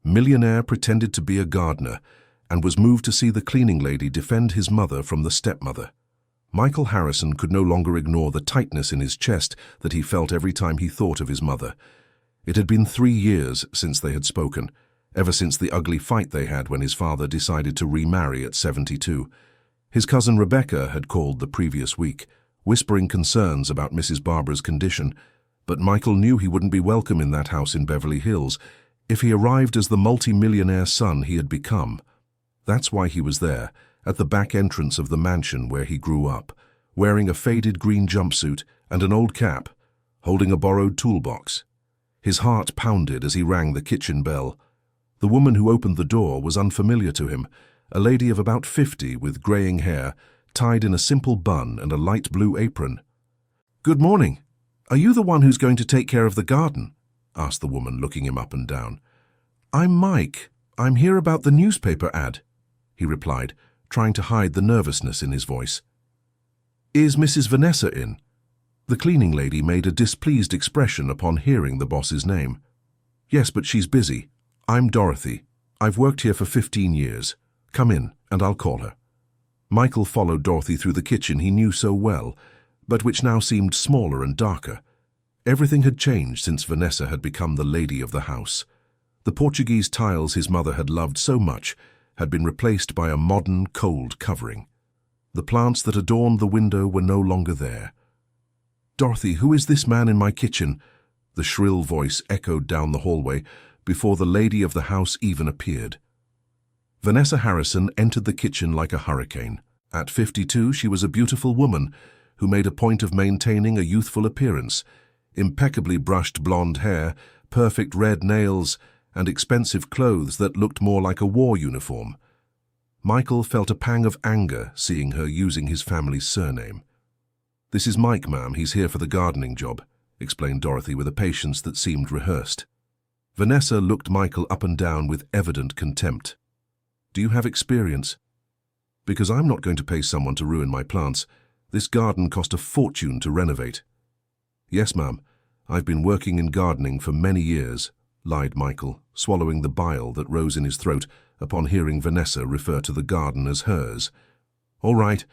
Millionaire pretended to be a gardener and was moved to see the cleaning lady defend his mother from the stepmother. Michael Harrison could no longer ignore the tightness in his chest that he felt every time he thought of his mother. It had been 3 years since they had spoken, ever since the ugly fight they had when his father decided to remarry at 72. His cousin Rebecca had called the previous week, whispering concerns about Mrs. Barbara's condition, but Michael knew he wouldn't be welcome in that house in Beverly Hills if he arrived as the multi-millionaire son he had become. That's why he was there, at the back entrance of the mansion where he grew up, wearing a faded green jumpsuit and an old cap, holding a borrowed toolbox. His heart pounded as he rang the kitchen bell. The woman who opened the door was unfamiliar to him, a lady of about 50 with graying hair, tied in a simple bun and a light blue apron. "Good morning. Are you the one who's going to take care of the garden?" asked the woman, looking him up and down. "I'm Mike. I'm here about the newspaper ad," he replied, trying to hide the nervousness in his voice. "Is Mrs. Vanessa in?" The cleaning lady made a displeased expression upon hearing the boss's name. "Yes, but she's busy. I'm Dorothy. I've worked here for 15 years. Come in, and I'll call her." Michael followed Dorothy through the kitchen he knew so well, but which now seemed smaller and darker. Everything had changed since Vanessa had become the lady of the house. The Portuguese tiles his mother had loved so much had been replaced by a modern, cold covering. The plants that adorned the window were no longer there. "Dorothy, who is this man in my kitchen?" The shrill voice echoed down the hallway before the lady of the house even appeared. Vanessa Harrison entered the kitchen like a hurricane. At 52, she was a beautiful woman who made a point of maintaining a youthful appearance, impeccably brushed blonde hair, perfect red nails, and expensive clothes that looked more like a war uniform. Michael felt a pang of anger seeing her using his family's surname. "This is Mike, ma'am. He's here for the gardening job," explained Dorothy with a patience that seemed rehearsed. Vanessa looked Michael up and down with evident contempt. "Do you have experience?" "Because I'm not going to pay someone to ruin my plants. This garden cost a fortune to renovate." "Yes, ma'am. I've been working in gardening for many years," lied Michael, swallowing the bile that rose in his throat upon hearing Vanessa refer to the garden as hers. "All right.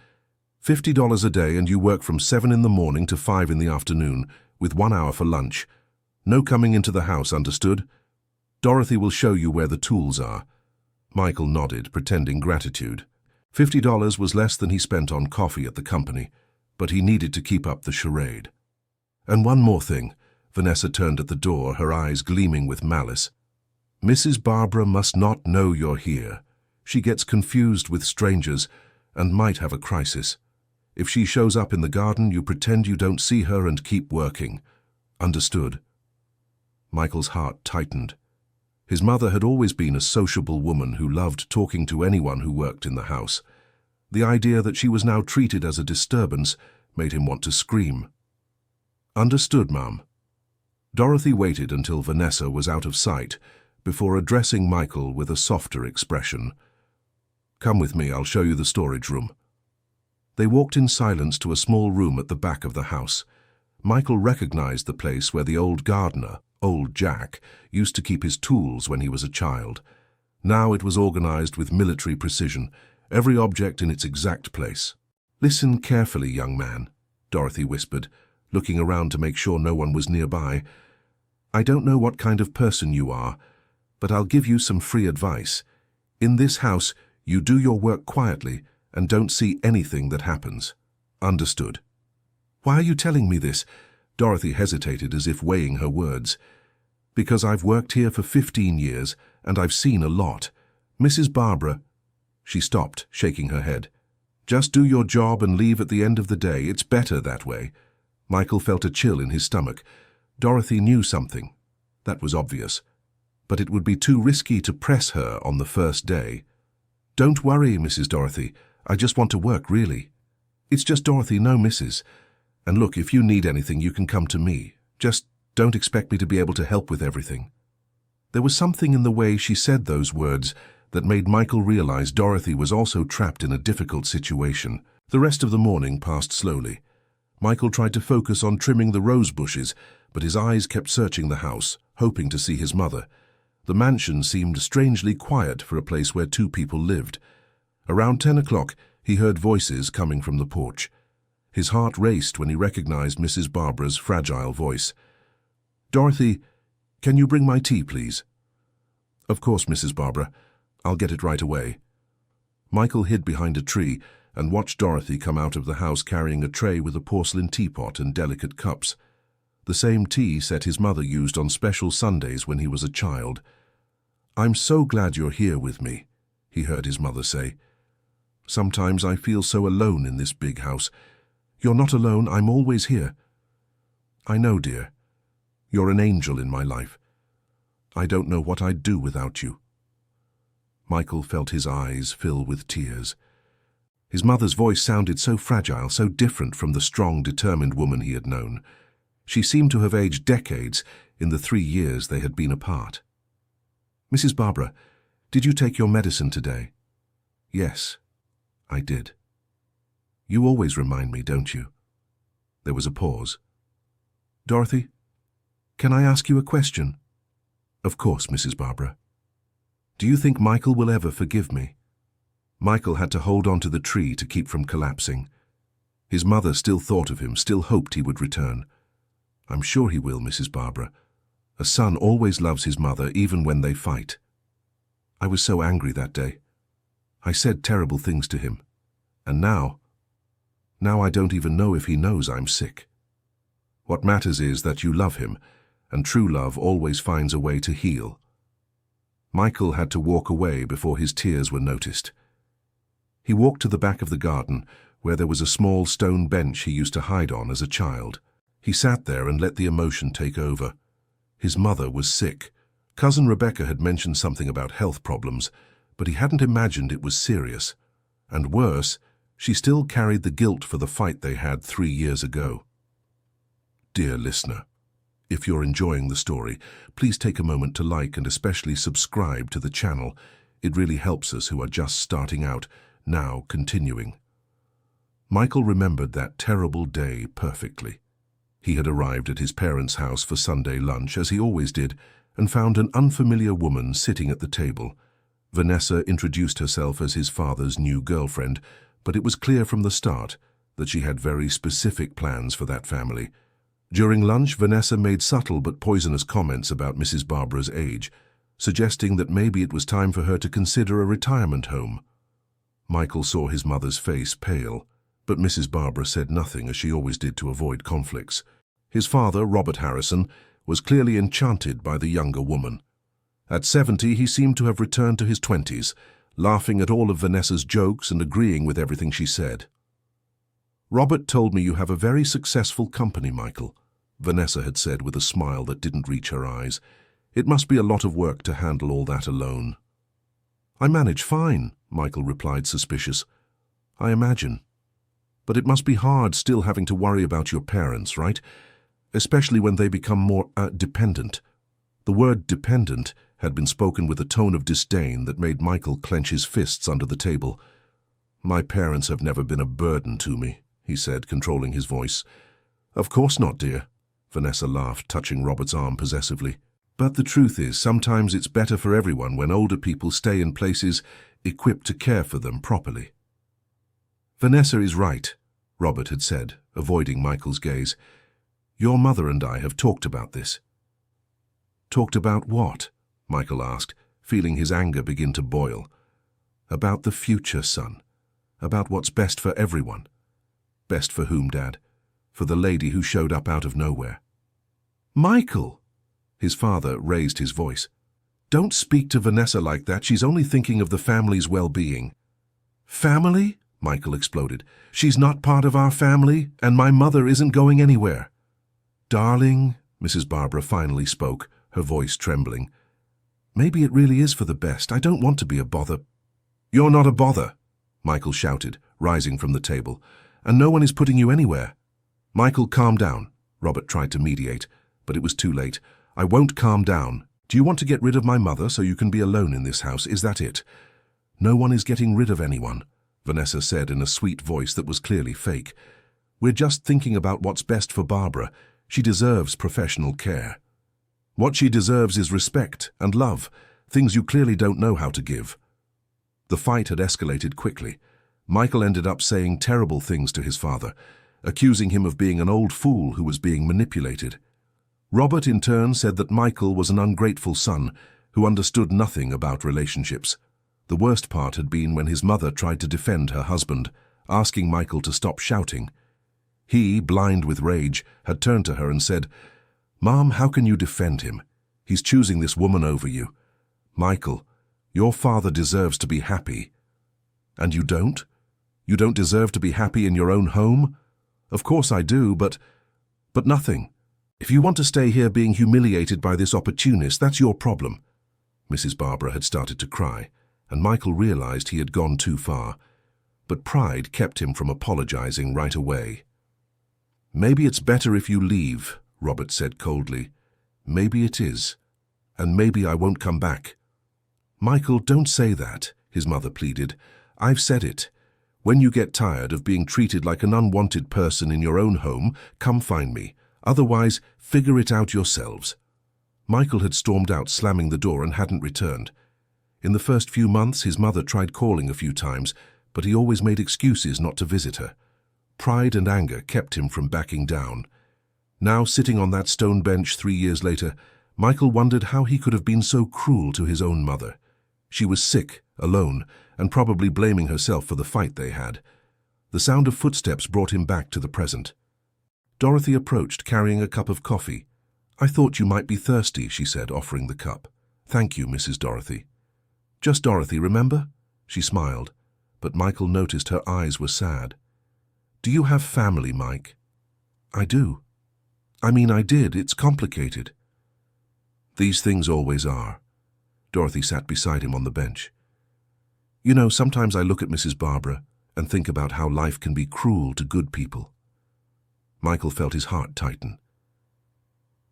$50 a day, and you work from 7 in the morning to 5 in the afternoon, with 1 hour for lunch. No coming into the house, understood? Dorothy will show you where the tools are." Michael nodded, pretending gratitude. $50 was less than he spent on coffee at the company, but he needed to keep up the charade. "And one more thing." Vanessa turned at the door, her eyes gleaming with malice. "Mrs. Barbara must not know you're here. She gets confused with strangers and might have a crisis. If she shows up in the garden, you pretend you don't see her and keep working. Understood?" Michael's heart tightened. His mother had always been a sociable woman who loved talking to anyone who worked in the house. The idea that she was now treated as a disturbance made him want to scream. "Understood, ma'am." Dorothy waited until Vanessa was out of sight before addressing Michael with a softer expression. "Come with me, I'll show you the storage room." They walked in silence to a small room at the back of the house. Michael recognized the place where the old gardener, Old Jack, used to keep his tools when he was a child. Now it was organized with military precision, every object in its exact place. "Listen carefully, young man," Dorothy whispered, looking around to make sure no one was nearby. "I don't know what kind of person you are, but I'll give you some free advice. In this house, you do your work quietly and don't see anything that happens. Understood?" "Why are you telling me this?" Dorothy hesitated as if weighing her words. "Because I've worked here for 15 years and I've seen a lot. Mrs. Barbara—" She stopped, shaking her head. "Just do your job and leave at the end of the day. It's better that way." Michael felt a chill in his stomach. Dorothy knew something. That was obvious. But it would be too risky to press her on the first day. "Don't worry, Mrs. Dorothy. I just want to work, really. It's just Dorothy, no Mrs. And look, if you need anything, you can come to me. Just don't expect me to be able to help with everything." There was something in the way she said those words that made Michael realize Dorothy was also trapped in a difficult situation. The rest of the morning passed slowly. Michael tried to focus on trimming the rose bushes, but his eyes kept searching the house, hoping to see his mother. The mansion seemed strangely quiet for a place where two people lived. Around 10 o'clock, he heard voices coming from the porch. His heart raced when he recognized Mrs. Barbara's fragile voice. "Dorothy, can you bring my tea, please?" "Of course, Mrs. Barbara. I'll get it right away." Michael hid behind a tree and watched Dorothy come out of the house carrying a tray with a porcelain teapot and delicate cups. The same tea set his mother used on special Sundays when he was a child. "I'm so glad you're here with me," he heard his mother say. "Sometimes I feel so alone in this big house. You're not alone, I'm always here." "I know, dear. You're an angel in my life. I don't know what I'd do without you." Michael felt his eyes fill with tears. His mother's voice sounded so fragile, so different from the strong, determined woman he had known. She seemed to have aged decades in the 3 years they had been apart. "Mrs. Barbara, did you take your medicine today?" "Yes, I did." "You always remind me, don't you?" There was a pause. "Dorothy, can I ask you a question?" "Of course, Mrs. Barbara." "Do you think Michael will ever forgive me?" Michael had to hold on to the tree to keep from collapsing. His mother still thought of him, still hoped he would return. "I'm sure he will, Mrs. Barbara. A son always loves his mother, even when they fight. I was so angry that day. I said terrible things to him. And now I don't even know if he knows I'm sick. What matters is that you love him, and true love always finds a way to heal." Michael had to walk away before his tears were noticed. He walked to the back of the garden, where there was a small stone bench he used to hide on as a child. He sat there and let the emotion take over. His mother was sick. Cousin Rebecca had mentioned something about health problems, but he hadn't imagined it was serious. And worse, she still carried the guilt for the fight they had 3 years ago. Dear listener, if you're enjoying the story, please take a moment to like and especially subscribe to the channel. It really helps us who are just starting out. Now continuing. Michael remembered that terrible day perfectly. He had arrived at his parents' house for Sunday lunch, as he always did, and found an unfamiliar woman sitting at the table. Vanessa introduced herself as his father's new girlfriend, but it was clear from the start that she had very specific plans for that family. During lunch, Vanessa made subtle but poisonous comments about Mrs. Barbara's age, suggesting that maybe it was time for her to consider a retirement home. Michael saw his mother's face pale, but Mrs. Barbara said nothing, as she always did, to avoid conflicts. His father, Robert Harrison, was clearly enchanted by the younger woman. At 70, he seemed to have returned to his 20s, laughing at all of Vanessa's jokes and agreeing with everything she said. "Robert told me you have a very successful company, Michael," Vanessa had said with a smile that didn't reach her eyes. "It must be a lot of work to handle all that alone." "I manage fine," Michael replied, suspicious. "I imagine. But it must be hard still having to worry about your parents, right? Especially when they become more dependent." The word dependent had been spoken with a tone of disdain that made Michael clench his fists under the table. "My parents have never been a burden to me," he said, controlling his voice. "Of course not, dear," Vanessa laughed, touching Robert's arm possessively. "But the truth is, sometimes it's better for everyone when older people stay in places equipped to care for them properly." "Vanessa is right," Robert had said, avoiding Michael's gaze. "Your mother and I have talked about this." "Talked about what?" Michael asked, feeling his anger begin to boil. "About the future, son. About what's best for everyone." "Best for whom, Dad?" "For the lady who showed up out of nowhere." "Michael!" His father raised his voice. "Don't speak to Vanessa like that. She's only thinking of the family's well-being." "Family?" Michael exploded. "She's not part of our family, and my mother isn't going anywhere." "Darling," Mrs. Barbara finally spoke, her voice trembling. "Maybe it really is for the best. I don't want to be a bother." "You're not a bother," Michael shouted, rising from the table. "And no one is putting you anywhere." "Michael, calm down," Robert tried to mediate, but it was too late. "I won't calm down. Do you want to get rid of my mother so you can be alone in this house? Is that it?" "No one is getting rid of anyone," Vanessa said in a sweet voice that was clearly fake. "We're just thinking about what's best for Barbara. She deserves professional care." What she deserves is respect and love, things you clearly don't know how to give. The fight had escalated quickly. Michael ended up saying terrible things to his father, accusing him of being an old fool who was being manipulated. Robert, in turn, said that Michael was an ungrateful son who understood nothing about relationships. The worst part had been when his mother tried to defend her husband, asking Michael to stop shouting. He, blind with rage, had turned to her and said, "Mom, how can you defend him? He's choosing this woman over you. Michael, your father deserves to be happy." "And you don't? You don't deserve to be happy in your own home?" "Of course I do, but nothing. If you want to stay here being humiliated by this opportunist, that's your problem." Mrs. Barbara had started to cry, and Michael realized he had gone too far. But pride kept him from apologizing right away. "Maybe it's better if you leave," Robert said coldly. "Maybe it is. And maybe I won't come back." "Michael, don't say that," his mother pleaded. "I've said it. When you get tired of being treated like an unwanted person in your own home, come find me. Otherwise, figure it out yourselves." Michael had stormed out, slamming the door, and hadn't returned. In the first few months, his mother tried calling a few times, but he always made excuses not to visit her. Pride and anger kept him from backing down. Now, sitting on that stone bench 3 years later, Michael wondered how he could have been so cruel to his own mother. She was sick, alone, and probably blaming herself for the fight they had. The sound of footsteps brought him back to the present. Dorothy approached, carrying a cup of coffee. "I thought you might be thirsty," she said, offering the cup. "Thank you, Mrs. Dorothy." "Just Dorothy, remember?" She smiled, but Michael noticed her eyes were sad. "Do you have family, Mike?" "I do. I did. It's complicated." "These things always are." Dorothy sat beside him on the bench. "You know, sometimes I look at Mrs. Barbara and think about how life can be cruel to good people." Michael felt his heart tighten.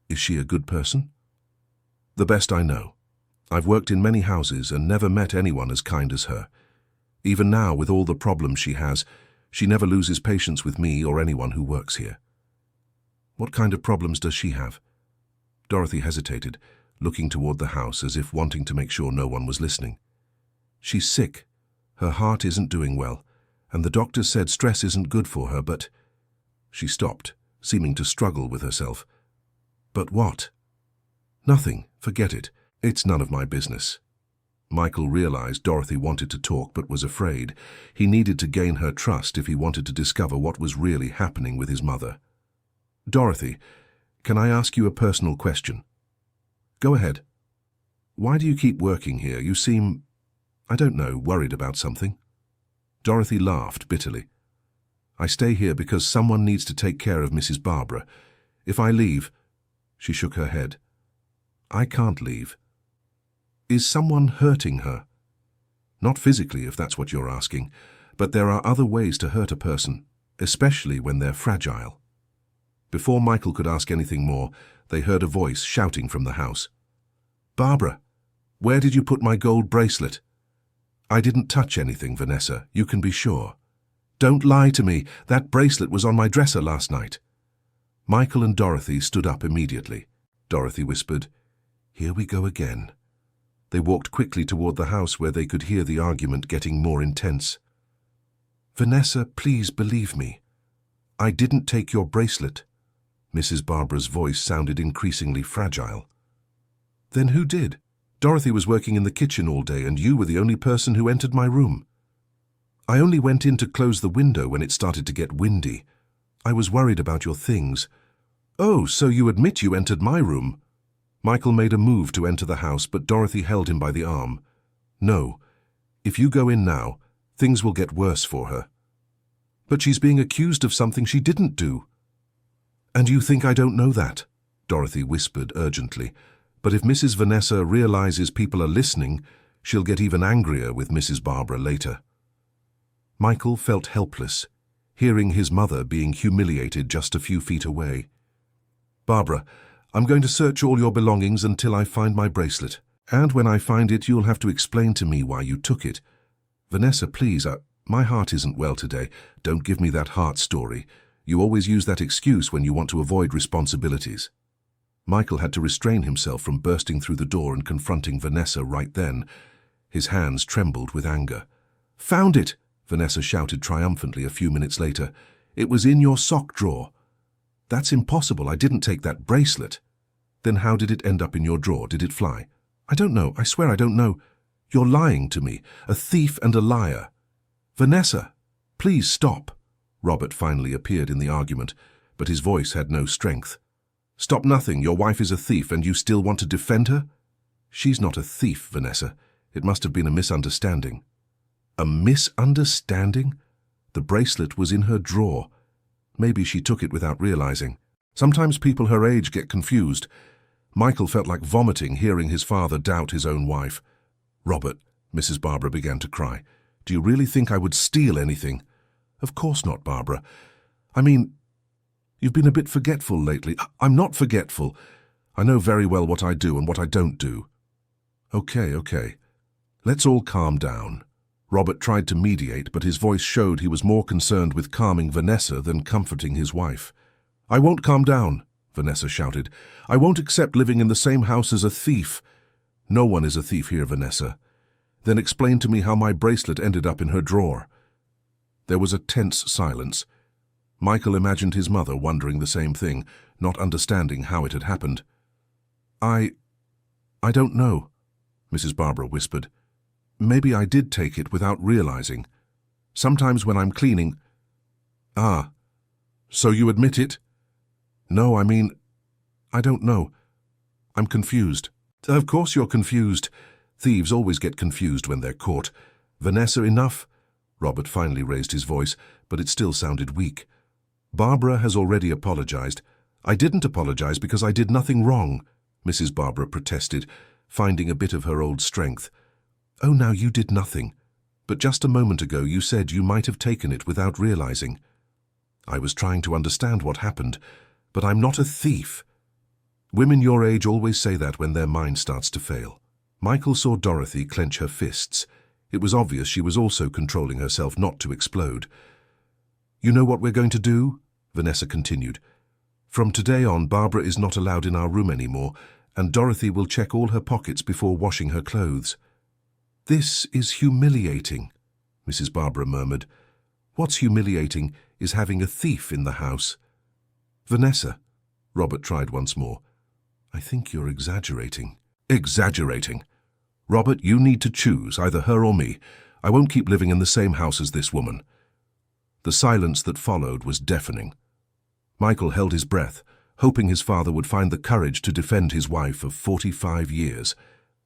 "Is she a good person?" "The best I know. I've worked in many houses and never met anyone as kind as her. Even now, with all the problems she has, she never loses patience with me or anyone who works here." "What kind of problems does she have?" Dorothy hesitated, looking toward the house as if wanting to make sure no one was listening. "She's sick. Her heart isn't doing well, and the doctor said stress isn't good for her, but—" She stopped, seeming to struggle with herself. "But what?" "Nothing. Forget it. It's none of my business." Michael realized Dorothy wanted to talk but was afraid. He needed to gain her trust if he wanted to discover what was really happening with his mother. "Dorothy, can I ask you a personal question?" "Go ahead." "Why do you keep working here? You seem, I don't know, worried about something." Dorothy laughed bitterly. "I stay here because someone needs to take care of Mrs. Barbara. If I leave—" She shook her head. "I can't leave." "Is someone hurting her?" "Not physically, if that's what you're asking, but there are other ways to hurt a person, especially when they're fragile." Before Michael could ask anything more, they heard a voice shouting from the house. "Barbara, where did you put my gold bracelet?" "I didn't touch anything, Vanessa, you can be sure." "Don't lie to me. That bracelet was on my dresser last night." Michael and Dorothy stood up immediately. Dorothy whispered, "Here we go again." They walked quickly toward the house where they could hear the argument getting more intense. "Vanessa, please believe me. I didn't take your bracelet." Mrs. Barbara's voice sounded increasingly fragile. "Then who did? Dorothy was working in the kitchen all day and you were the only person who entered my room." "I only went in to close the window when it started to get windy. I was worried about your things." "Oh, so you admit you entered my room?" Michael made a move to enter the house, but Dorothy held him by the arm. "No. If you go in now, things will get worse for her." "But she's being accused of something she didn't do." "And you think I don't know that?" Dorothy whispered urgently. "But if Mrs. Vanessa realizes people are listening, she'll get even angrier with Mrs. Barbara later." Michael felt helpless, hearing his mother being humiliated just a few feet away. "Barbara, I'm going to search all your belongings until I find my bracelet. And when I find it, you'll have to explain to me why you took it. Vanessa, please, my heart isn't well today. Don't give me that heart story. You always use that excuse when you want to avoid responsibilities." Michael had to restrain himself from bursting through the door and confronting Vanessa right then. His hands trembled with anger. "Found it!" Vanessa shouted triumphantly a few minutes later. "It was in your sock drawer." "That's impossible. I didn't take that bracelet." "Then how did it end up in your drawer? Did it fly?" "I don't know. I swear I don't know." "You're lying to me. A thief and a liar." "Vanessa, please stop." Robert finally appeared in the argument, but his voice had no strength. "Stop nothing. Your wife is a thief and you still want to defend her?" "She's not a thief, Vanessa. It must have been a misunderstanding." "A misunderstanding?" The bracelet was in her drawer. Maybe she took it without realizing. Sometimes people her age get confused. Michael felt like vomiting hearing his father doubt his own wife. "Robert," Mrs. Barbara began to cry, "do you really think I would steal anything?" "Of course not, Barbara. I mean, you've been a bit forgetful lately." "I'm not forgetful. I know very well what I do and what I don't do." Okay. Let's all calm down." Robert tried to mediate, but his voice showed he was more concerned with calming Vanessa than comforting his wife. "I won't calm down," Vanessa shouted. "I won't accept living in the same house as a thief." "No one is a thief here, Vanessa." "Then explain to me how my bracelet ended up in her drawer." There was a tense silence. Michael imagined his mother wondering the same thing, not understanding how it had happened. I don't know," Mrs. Barbara whispered. "Maybe I did take it without realizing. Sometimes when I'm cleaning—" "Ah, so you admit it?" "No, I mean, I don't know. I'm confused." "Of course you're confused. Thieves always get confused when they're caught. Vanessa, enough." Robert finally raised his voice, but it still sounded weak. "Barbara has already apologized." "I didn't apologize because I did nothing wrong," Mrs. Barbara protested, finding a bit of her old strength. "Oh, now you did nothing. But just a moment ago you said you might have taken it without realizing." "I was trying to understand what happened, but I'm not a thief." Women your age always say that when their mind starts to fail. Michael saw Dorothy clench her fists. It was obvious she was also controlling herself not to explode. "You know what we're going to do?" Vanessa continued. "From today on, Barbara is not allowed in our room anymore, and Dorothy will check all her pockets before washing her clothes." "This is humiliating," Mrs. Barbara murmured. "What's humiliating is having a thief in the house." "Vanessa," Robert tried once more. "I think you're exaggerating." "Exaggerating? Robert, you need to choose, either her or me. I won't keep living in the same house as this woman." The silence that followed was deafening. Michael held his breath, hoping his father would find the courage to defend his wife of 45 years.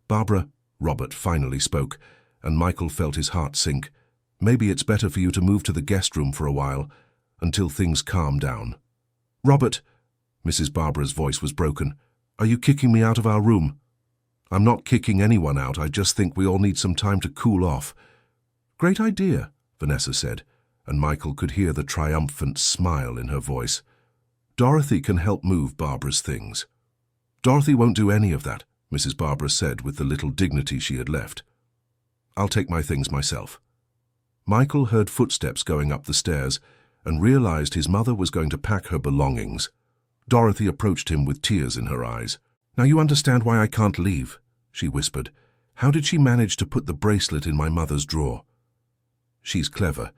"Barbara," Robert finally spoke, and Michael felt his heart sink. "Maybe it's better for you to move to the guest room for a while, until things calm down." "Robert," Mrs. Barbara's voice was broken, "are you kicking me out of our room?" "I'm not kicking anyone out. I just think we all need some time to cool off." "Great idea," Vanessa said, and Michael could hear the triumphant smile in her voice. "Dorothy can help move Barbara's things." "Dorothy won't do any of that," Mrs. Barbara said with the little dignity she had left. "I'll take my things myself." Michael heard footsteps going up the stairs and realized his mother was going to pack her belongings. Dorothy approached him with tears in her eyes. "Now you understand why I can't leave," she whispered. "How did she manage to put the bracelet in my mother's drawer?" "She's clever.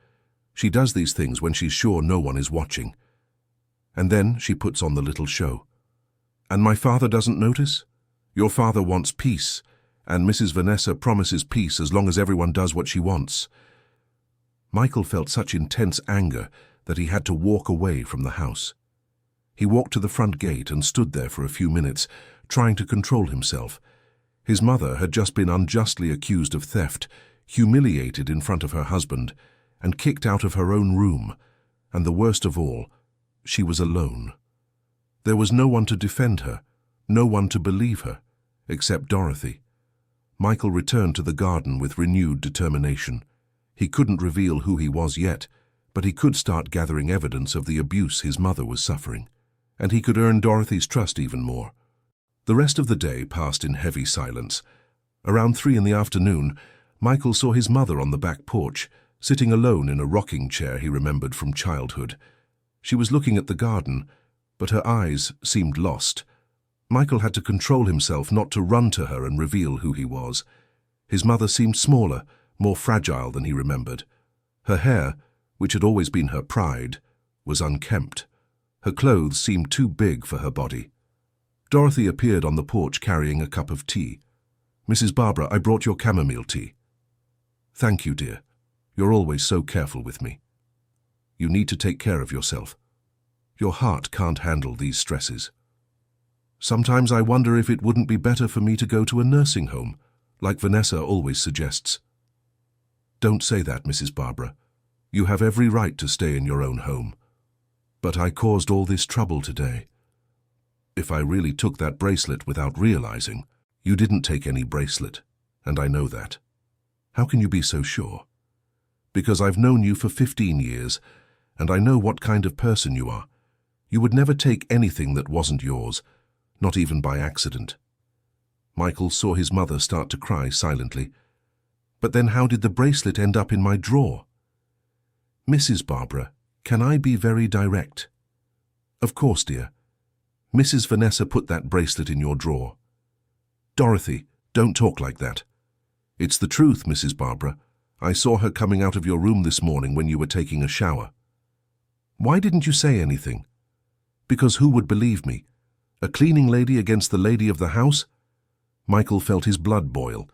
She does these things when she's sure no one is watching. And then she puts on the little show. And my father doesn't notice? Your father wants peace, and Mrs. Vanessa promises peace as long as everyone does what she wants." Michael felt such intense anger that he had to walk away from the house. He walked to the front gate and stood there for a few minutes, trying to control himself. His mother had just been unjustly accused of theft, humiliated in front of her husband, and kicked out of her own room, and the worst of all, she was alone. There was no one to defend her, no one to believe her, except Dorothy. Michael returned to the garden with renewed determination. He couldn't reveal who he was yet, but he could start gathering evidence of the abuse his mother was suffering, and he could earn Dorothy's trust even more. The rest of the day passed in heavy silence. Around 3 in the afternoon, Michael saw his mother on the back porch, sitting alone in a rocking chair he remembered from childhood. She was looking at the garden, but her eyes seemed lost. Michael had to control himself not to run to her and reveal who he was. His mother seemed smaller, more fragile than he remembered. Her hair, which had always been her pride, was unkempt. Her clothes seemed too big for her body. Dorothy appeared on the porch carrying a cup of tea. "Mrs. Barbara, I brought your chamomile tea." "Thank you, dear. You're always so careful with me. You need to take care of yourself. Your heart can't handle these stresses. Sometimes I wonder if it wouldn't be better for me to go to a nursing home, like Vanessa always suggests." "Don't say that, Mrs. Barbara. You have every right to stay in your own home. But I caused all this trouble today. If I really took that bracelet without realizing, you didn't take any bracelet, and I know that. How can you be so sure? Because I've known you for 15 years, and I know what kind of person you are. You would never take anything that wasn't yours, not even by accident." Michael saw his mother start to cry silently. "But then how did the bracelet end up in my drawer?" "Mrs. Barbara, can I be very direct?" "Of course, dear. Mrs. Vanessa put that bracelet in your drawer." "Dorothy, don't talk like that." "It's the truth, Mrs. Barbara. I saw her coming out of your room this morning when you were taking a shower." "Why didn't you say anything?" "Because who would believe me? A cleaning lady against the lady of the house?" Michael felt his blood boil.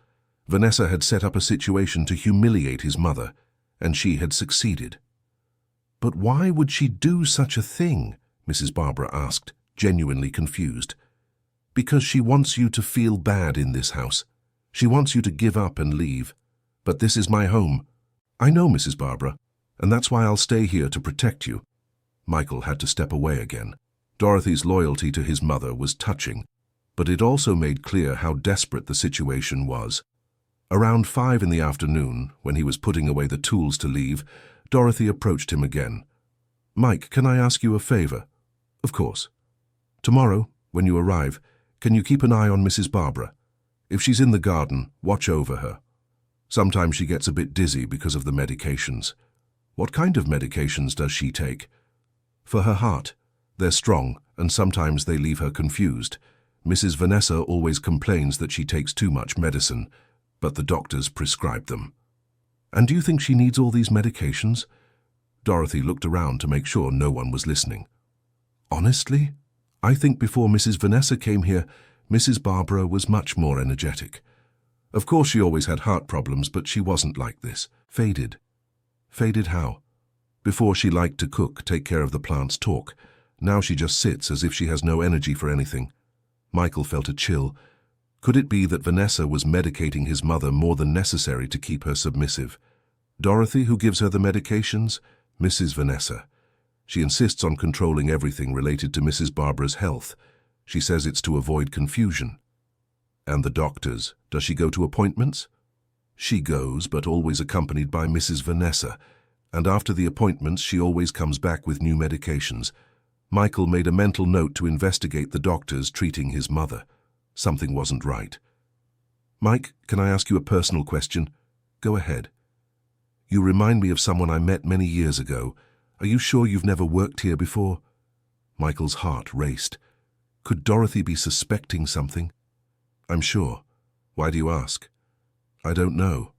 Vanessa had set up a situation to humiliate his mother, and she had succeeded. "But why would she do such a thing?" Mrs. Barbara asked, genuinely confused. "Because she wants you to feel bad in this house. She wants you to give up and leave. But this is my home." "I know, Mrs. Barbara, and that's why I'll stay here to protect you." Michael had to step away again. Dorothy's loyalty to his mother was touching, but it also made clear how desperate the situation was. Around 5 in the afternoon, when he was putting away the tools to leave, Dorothy approached him again. "Mike, can I ask you a favor?" "Of course." "Tomorrow, when you arrive, can you keep an eye on Mrs. Barbara? If she's in the garden, watch over her. Sometimes she gets a bit dizzy because of the medications." "What kind of medications does she take?" "For her heart. They're strong, and sometimes they leave her confused. Mrs. Vanessa always complains that she takes too much medicine, but the doctors prescribe them." "And do you think she needs all these medications?" Dorothy looked around to make sure no one was listening. "Honestly, I think before Mrs. Vanessa came here, Mrs. Barbara was much more energetic. Of course she always had heart problems, but she wasn't like this. Faded." "Faded how?" "Before she liked to cook, take care of the plants, talk. Now she just sits as if she has no energy for anything." Michael felt a chill. Could it be that Vanessa was medicating his mother more than necessary to keep her submissive? Dorothy, who gives her the medications? Mrs. Vanessa. She insists on controlling everything related to Mrs. Barbara's health. She says it's to avoid confusion. And the doctors, does she go to appointments? She goes, but always accompanied by Mrs. Vanessa. And after the appointments, she always comes back with new medications. Michael made a mental note to investigate the doctors treating his mother. Something wasn't right. "Mike, can I ask you a personal question?" "Go ahead." "You remind me of someone I met many years ago. Are you sure you've never worked here before?" Michael's heart raced. Could Dorothy be suspecting something? "I'm sure. Why do you ask?" "I don't know.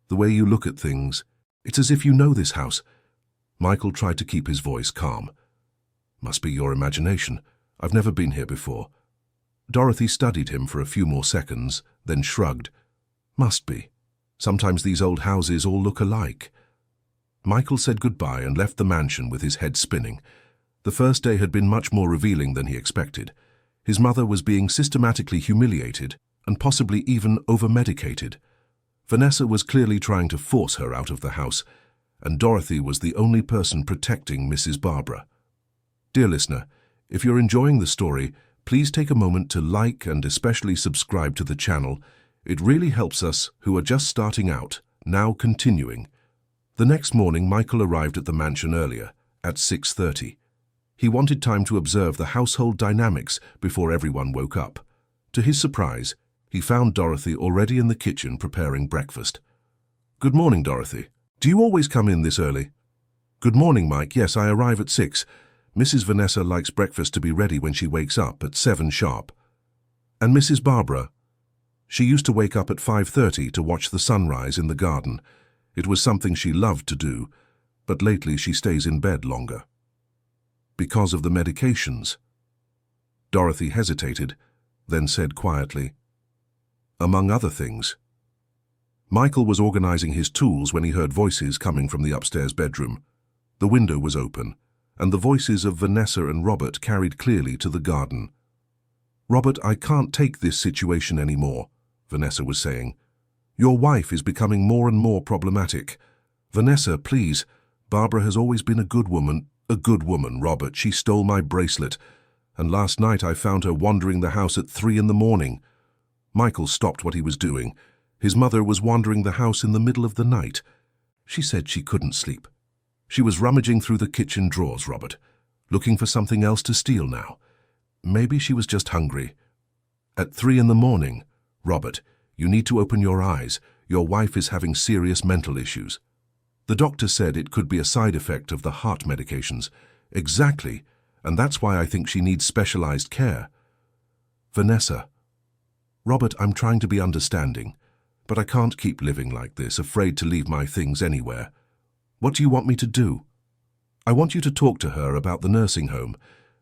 The way you look at things, it's as if you know this house." Michael tried to keep his voice calm. "Must be your imagination. I've never been here before." Dorothy studied him for a few more seconds, then shrugged. "Must be. Sometimes these old houses all look alike." Michael said goodbye and left the mansion with his head spinning. The first day had been much more revealing than he expected. His mother was being systematically humiliated and possibly even over-medicated. Vanessa was clearly trying to force her out of the house, and Dorothy was the only person protecting Mrs. Barbara. Dear listener, if you're enjoying the story, please take a moment to like and especially subscribe to the channel. It really helps us who are just starting out, now continuing. The next morning, Michael arrived at the mansion earlier, at 6:30. He wanted time to observe the household dynamics before everyone woke up. To his surprise, he found Dorothy already in the kitchen preparing breakfast. "Good morning, Dorothy. Do you always come in this early?" "Good morning, Mike. Yes, I arrive at 6. Mrs. Vanessa likes breakfast to be ready when she wakes up at 7 sharp. And Mrs. Barbara? She used to wake up at 5:30 to watch the sunrise in the garden. It was something she loved to do, but lately she stays in bed longer. Because of the medications? Dorothy hesitated, then said quietly, among other things. Michael was organizing his tools when he heard voices coming from the upstairs bedroom. The window was open, and the voices of Vanessa and Robert carried clearly to the garden. Robert, I can't take this situation anymore, Vanessa was saying. Your wife is becoming more and more problematic. Vanessa, please. Barbara has always been a good woman. A good woman, Robert. She stole my bracelet, and last night I found her wandering the house at 3 in the morning. Michael stopped what he was doing. His mother was wandering the house in the middle of the night. She said she couldn't sleep. She was rummaging through the kitchen drawers, Robert, looking for something else to steal now. Maybe she was just hungry. At 3 in the morning, Robert, you need to open your eyes. Your wife is having serious mental issues. The doctor said it could be a side effect of the heart medications. Exactly, and that's why I think she needs specialized care. Vanessa. Robert, I'm trying to be understanding, but I can't keep living like this, afraid to leave my things anywhere. What do you want me to do? I want you to talk to her about the nursing home.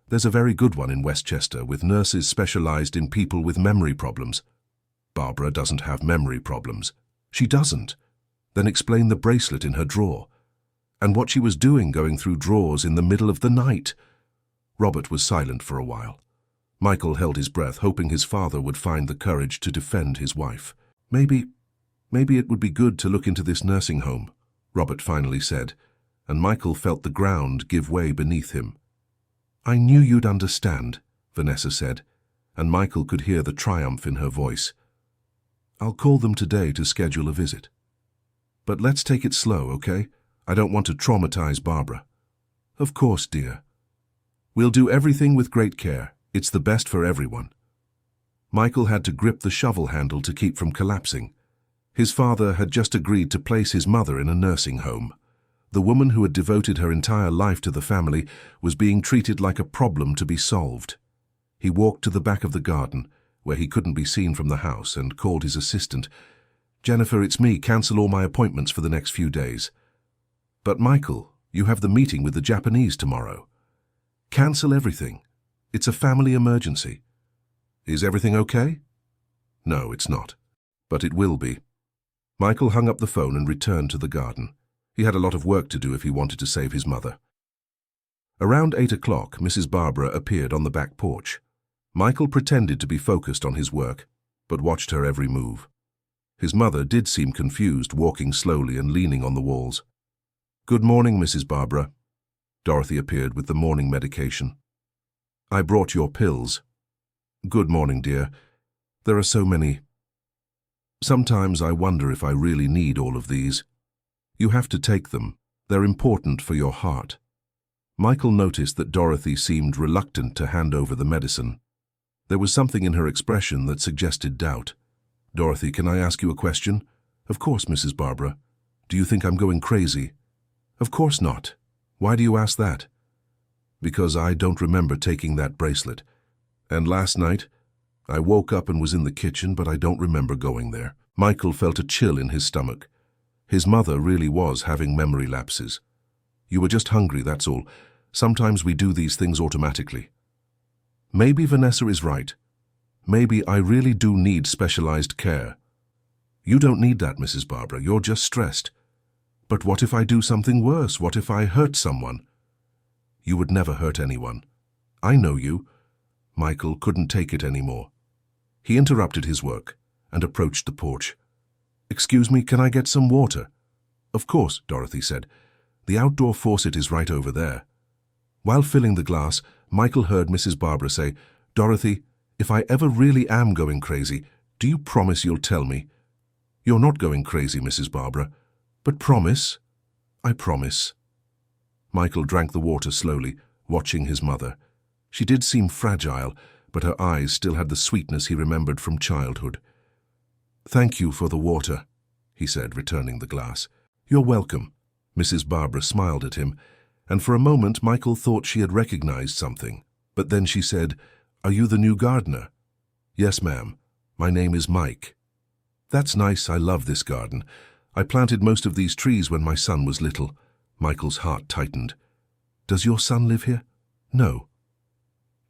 There's a very good one in Westchester with nurses specialized in people with memory problems. Barbara doesn't have memory problems. She doesn't. Then explain the bracelet in her drawer, and what she was doing going through drawers in the middle of the night. Robert was silent for a while. Michael held his breath, hoping his father would find the courage to defend his wife. Maybe it would be good to look into this nursing home, Robert finally said, and Michael felt the ground give way beneath him. I knew you'd understand, Vanessa said, and Michael could hear the triumph in her voice. I'll call them today to schedule a visit. But let's take it slow, okay? I don't want to traumatize Barbara. Of course, dear. We'll do everything with great care. It's the best for everyone. Michael had to grip the shovel handle to keep from collapsing. His father had just agreed to place his mother in a nursing home. The woman who had devoted her entire life to the family was being treated like a problem to be solved. He walked to the back of the garden, where he couldn't be seen from the house, and called his assistant. Jennifer, it's me. Cancel all my appointments for the next few days. But Michael, you have the meeting with the Japanese tomorrow. Cancel everything. It's a family emergency. Is everything okay? No, it's not. But it will be. Michael hung up the phone and returned to the garden. He had a lot of work to do if he wanted to save his mother. Around 8 o'clock, Mrs. Barbara appeared on the back porch. Michael pretended to be focused on his work, but watched her every move. His mother did seem confused, walking slowly and leaning on the walls. Good morning, Mrs. Barbara. Dorothy appeared with the morning medication. I brought your pills. Good morning, dear. There are so many. Sometimes I wonder if I really need all of these. You have to take them. They're important for your heart. Michael noticed that Dorothy seemed reluctant to hand over the medicine. There was something in her expression that suggested doubt. Dorothy, can I ask you a question? Of course, Mrs. Barbara. Do you think I'm going crazy? Of course not. Why do you ask that? Because I don't remember taking that bracelet. And last night, I woke up and was in the kitchen, but I don't remember going there. Michael felt a chill in his stomach. His mother really was having memory lapses. You were just hungry, that's all. Sometimes we do these things automatically. Maybe Vanessa is right. Maybe I really do need specialized care. You don't need that, Mrs. Barbara. You're just stressed. But what if I do something worse? What if I hurt someone? You would never hurt anyone. I know you. Michael couldn't take it anymore. He interrupted his work and approached the porch. Excuse me, can I get some water? Of course, Dorothy said. The outdoor faucet is right over there. While filling the glass, Michael heard Mrs. Barbara say, Dorothy, if I ever really am going crazy, do you promise you'll tell me? You're not going crazy, Mrs. Barbara, but promise. I promise. Michael drank the water slowly, watching his mother. She did seem fragile, but her eyes still had the sweetness he remembered from childhood. Thank you for the water, he said, returning the glass. You're welcome. Mrs. Barbara smiled at him. and for a moment Michael thought she had recognized something. But then she said, "Are you the new gardener?" "Yes, ma'am. My name is Mike." "That's nice. I love this garden. I planted most of these trees when my son was little." Michael's heart tightened. "Does your son live here?" "No."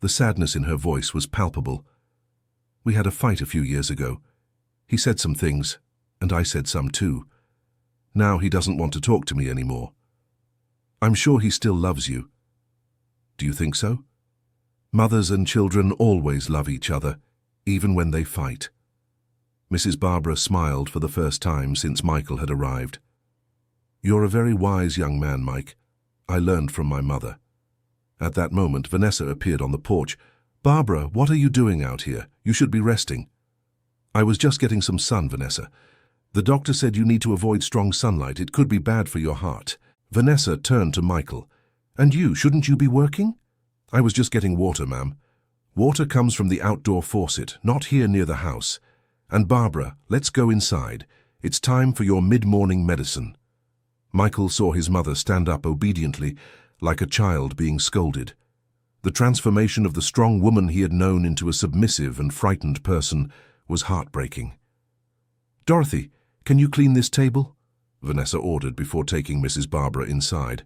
The sadness in her voice was palpable. "We had a fight a few years ago. He said some things, and I said some too. Now he doesn't want to talk to me anymore. I'm sure he still loves you." "Do you think so?" "Mothers and children always love each other, even when they fight." Mrs. Barbara smiled for the first time since Michael had arrived. "You're a very wise young man, Mike. I learned from my mother." At that moment, Vanessa appeared on the porch. "Barbara, what are you doing out here? You should be resting." "I was just getting some sun, Vanessa. The doctor said you need to avoid strong sunlight. It could be bad for your heart." Vanessa turned to Michael. "And you, shouldn't you be working?" "I was just getting water, ma'am. Water comes from the outdoor faucet, not here near the house. And Barbara, let's go inside. It's time for your mid-morning medicine." Michael saw his mother stand up obediently, like a child being scolded. The transformation of the strong woman he had known into a submissive and frightened person was heartbreaking. "Dorothy, can you clean this table?" Vanessa ordered before taking Mrs. Barbara inside.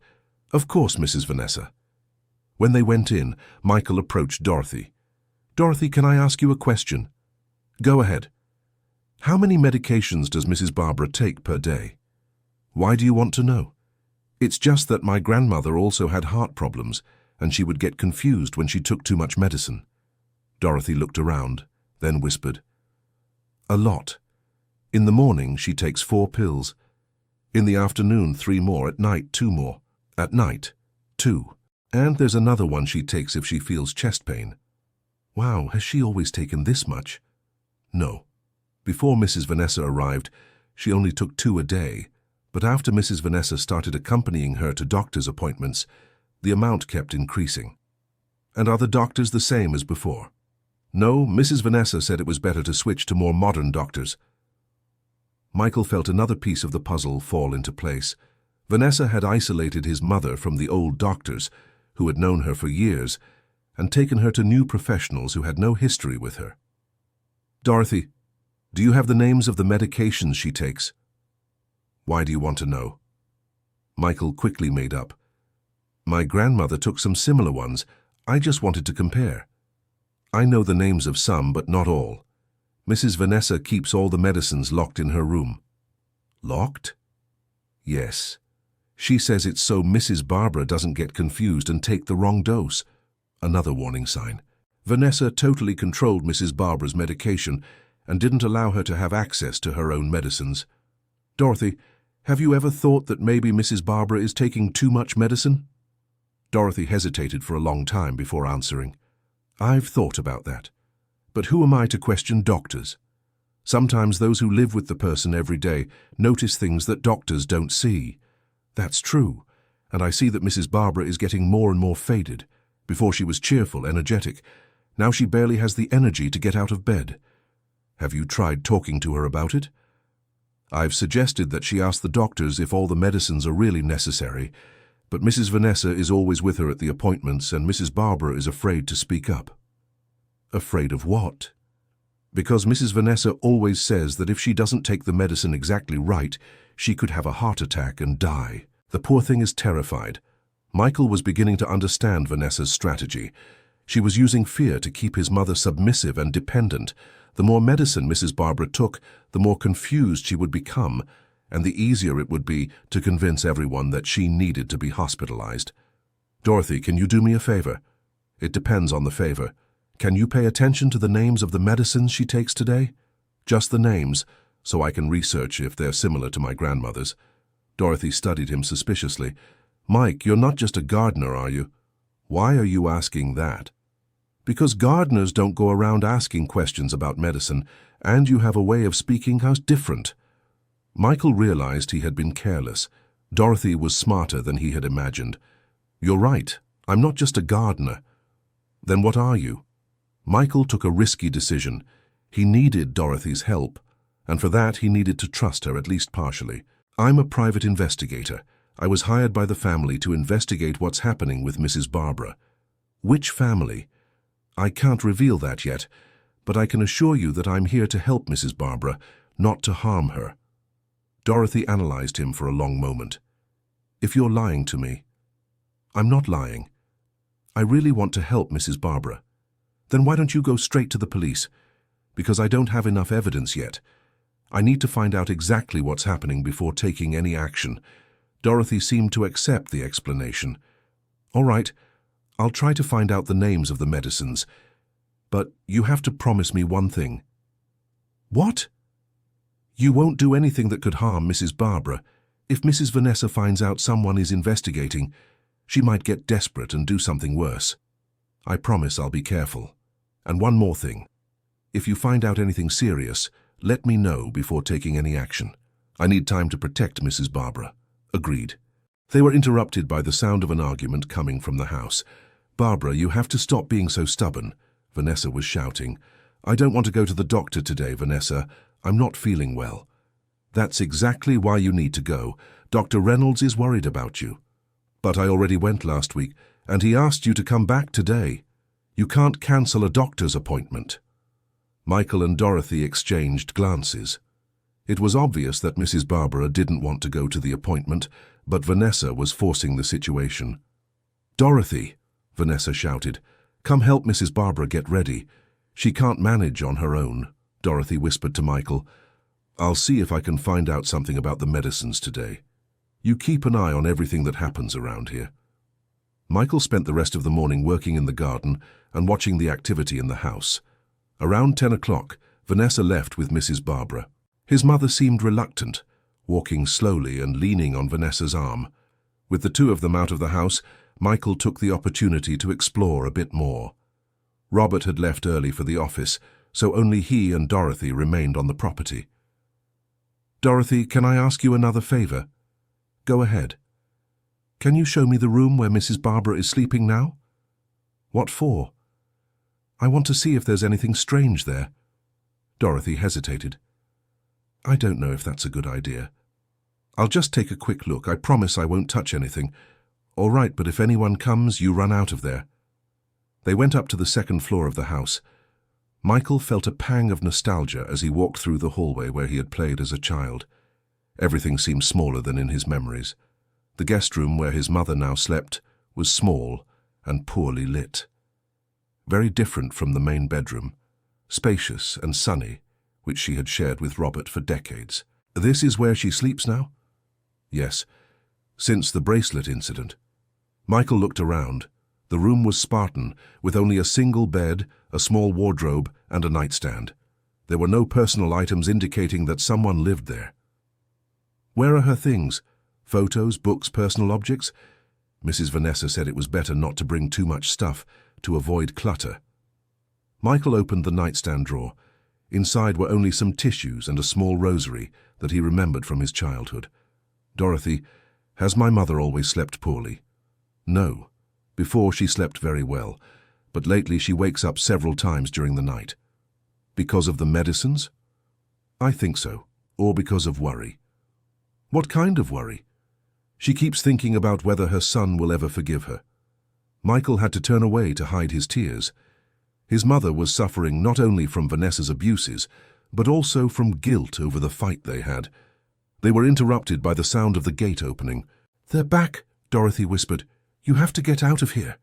"Of course, Mrs. Vanessa." When they went in, Michael approached Dorothy. "Dorothy, can I ask you a question?" "Go ahead." "How many medications does Mrs. Barbara take per day?" "Why do you want to know?" "It's just that my grandmother also had heart problems, and she would get confused when she took too much medicine." Dorothy looked around, then whispered, "A lot. In the morning, she takes 4 pills. In the afternoon, 3 more. At night, 2 more. At night, 2. And there's another one she takes if she feels chest pain." "Wow, has she always taken this much?" "No. Before Mrs. Vanessa arrived, she only took 2 a day, but after Mrs. Vanessa started accompanying her to doctor's appointments, the amount kept increasing." "And are the doctors the same as before?" "No, Mrs. Vanessa said it was better to switch to more modern doctors." Michael felt another piece of the puzzle fall into place. Vanessa had isolated his mother from the old doctors, who had known her for years, and taken her to new professionals who had no history with her. "Dorothy, do you have the names of the medications she takes?" "Why do you want to know?" Michael quickly made up. "My grandmother took some similar ones. I just wanted to compare. I know the names of some, but not all. Mrs. Vanessa keeps all the medicines locked in her room." "Locked?" "Yes. She says it's so Mrs. Barbara doesn't get confused and take the wrong dose." Another warning sign. Vanessa totally controlled Mrs. Barbara's medication and didn't allow her to have access to her own medicines. "Dorothy, have you ever thought that maybe Mrs. Barbara is taking too much medicine?" Dorothy hesitated for a long time before answering. "I've thought about that. But who am I to question doctors? Sometimes those who live with the person every day notice things that doctors don't see." "That's true, and I see that Mrs. Barbara is getting more and more faded. Before she was cheerful, energetic. Now she barely has the energy to get out of bed." "Have you tried talking to her about it?" "I've suggested that she ask the doctors if all the medicines are really necessary, but Mrs. Vanessa is always with her at the appointments, and Mrs. Barbara is afraid to speak up." "Afraid of what?" "Because Mrs. Vanessa always says that if she doesn't take the medicine exactly right, she could have a heart attack and die. The poor thing is terrified." Michael was beginning to understand Vanessa's strategy. She was using fear to keep his mother submissive and dependent. The more medicine Mrs. Barbara took, the more confused she would become, and the easier it would be to convince everyone that she needed to be hospitalized. "Dorothy, can you do me a favor?" "It depends on the favor. Can you pay attention to the names of the medicines she takes today?" "Just the names, so I can research if they're similar to my grandmother's." Dorothy studied him suspiciously. "Mike, you're not just a gardener, are you?" "Why are you asking that?" "Because gardeners don't go around asking questions about medicine, and you have a way of speaking how different." Michael realized he had been careless. Dorothy was smarter than he had imagined. "You're right. I'm not just a gardener." "Then what are you?" Michael took a risky decision. He needed Dorothy's help, and for that he needed to trust her at least partially. "I'm a private investigator. I was hired by the family to investigate what's happening with Mrs. Barbara. Which family? I can't reveal that yet, but I can assure you that I'm here to help Mrs. Barbara, not to harm her. Dorothy analyzed him for a long moment. If you're lying to me, I'm not lying. I really want to help Mrs. Barbara. Then why don't you go straight to the police? Because I don't have enough evidence yet. I need to find out exactly what's happening before taking any action. Dorothy seemed to accept the explanation. All right, I'll try to find out the names of the medicines, but you have to promise me one thing. What? You won't do anything that could harm Mrs. Barbara. If Mrs. Vanessa finds out someone is investigating, she might get desperate and do something worse. I promise I'll be careful. And one more thing. If you find out anything serious, let me know before taking any action. I need time to protect Mrs. Barbara. Agreed. They were interrupted by the sound of an argument coming from the house. Barbara, you have to stop being so stubborn, Vanessa was shouting. I don't want to go to the doctor today, Vanessa. I'm not feeling well. That's exactly why you need to go. Dr. Reynolds is worried about you. But I already went last week, and he asked you to come back today. You can't cancel a doctor's appointment. Michael and Dorothy exchanged glances. It was obvious that Mrs. Barbara didn't want to go to the appointment, but Vanessa was forcing the situation. Dorothy, Vanessa shouted, come help Mrs. Barbara get ready. She can't manage on her own, Dorothy whispered to Michael. I'll see if I can find out something about the medicines today. You keep an eye on everything that happens around here. Michael spent the rest of the morning working in the garden and watching the activity in the house. Around 10 o'clock, Vanessa left with Mrs. Barbara. His mother seemed reluctant, walking slowly and leaning on Vanessa's arm. With the two of them out of the house, Michael took the opportunity to explore a bit more. Robert had left early for the office, so only he and Dorothy remained on the property. Dorothy, can I ask you another favor? Go ahead. Can you show me the room where Mrs. Barbara is sleeping now? What for? I want to see if there's anything strange there. Dorothy hesitated. I don't know if that's a good idea. I'll just take a quick look. I promise I won't touch anything. All right, but if anyone comes, you run out of there. They went up to the second floor of the house. Michael felt a pang of nostalgia as he walked through the hallway where he had played as a child. Everything seemed smaller than in his memories. The guest room where his mother now slept was small and poorly lit. Very different from the main bedroom, spacious and sunny, which she had shared with Robert for decades. This is where she sleeps now? Yes, since the bracelet incident. Michael looked around. The room was Spartan, with only a single bed, a small wardrobe, and a nightstand. There were no personal items indicating that someone lived there. Where are her things? Photos, books, personal objects? Mrs. Vanessa said it was better not to bring too much stuff to avoid clutter. Michael opened the nightstand drawer. Inside were only some tissues and a small rosary that he remembered from his childhood. Dorothy, has my mother always slept poorly? No. Before she slept very well, but lately she wakes up several times during the night. Because of the medicines? I think so, or because of worry. What kind of worry? She keeps thinking about whether her son will ever forgive her. Michael had to turn away to hide his tears. His mother was suffering not only from Vanessa's abuses, but also from guilt over the fight they had. They were interrupted by the sound of the gate opening. They're back, Dorothy whispered. You have to get out of here.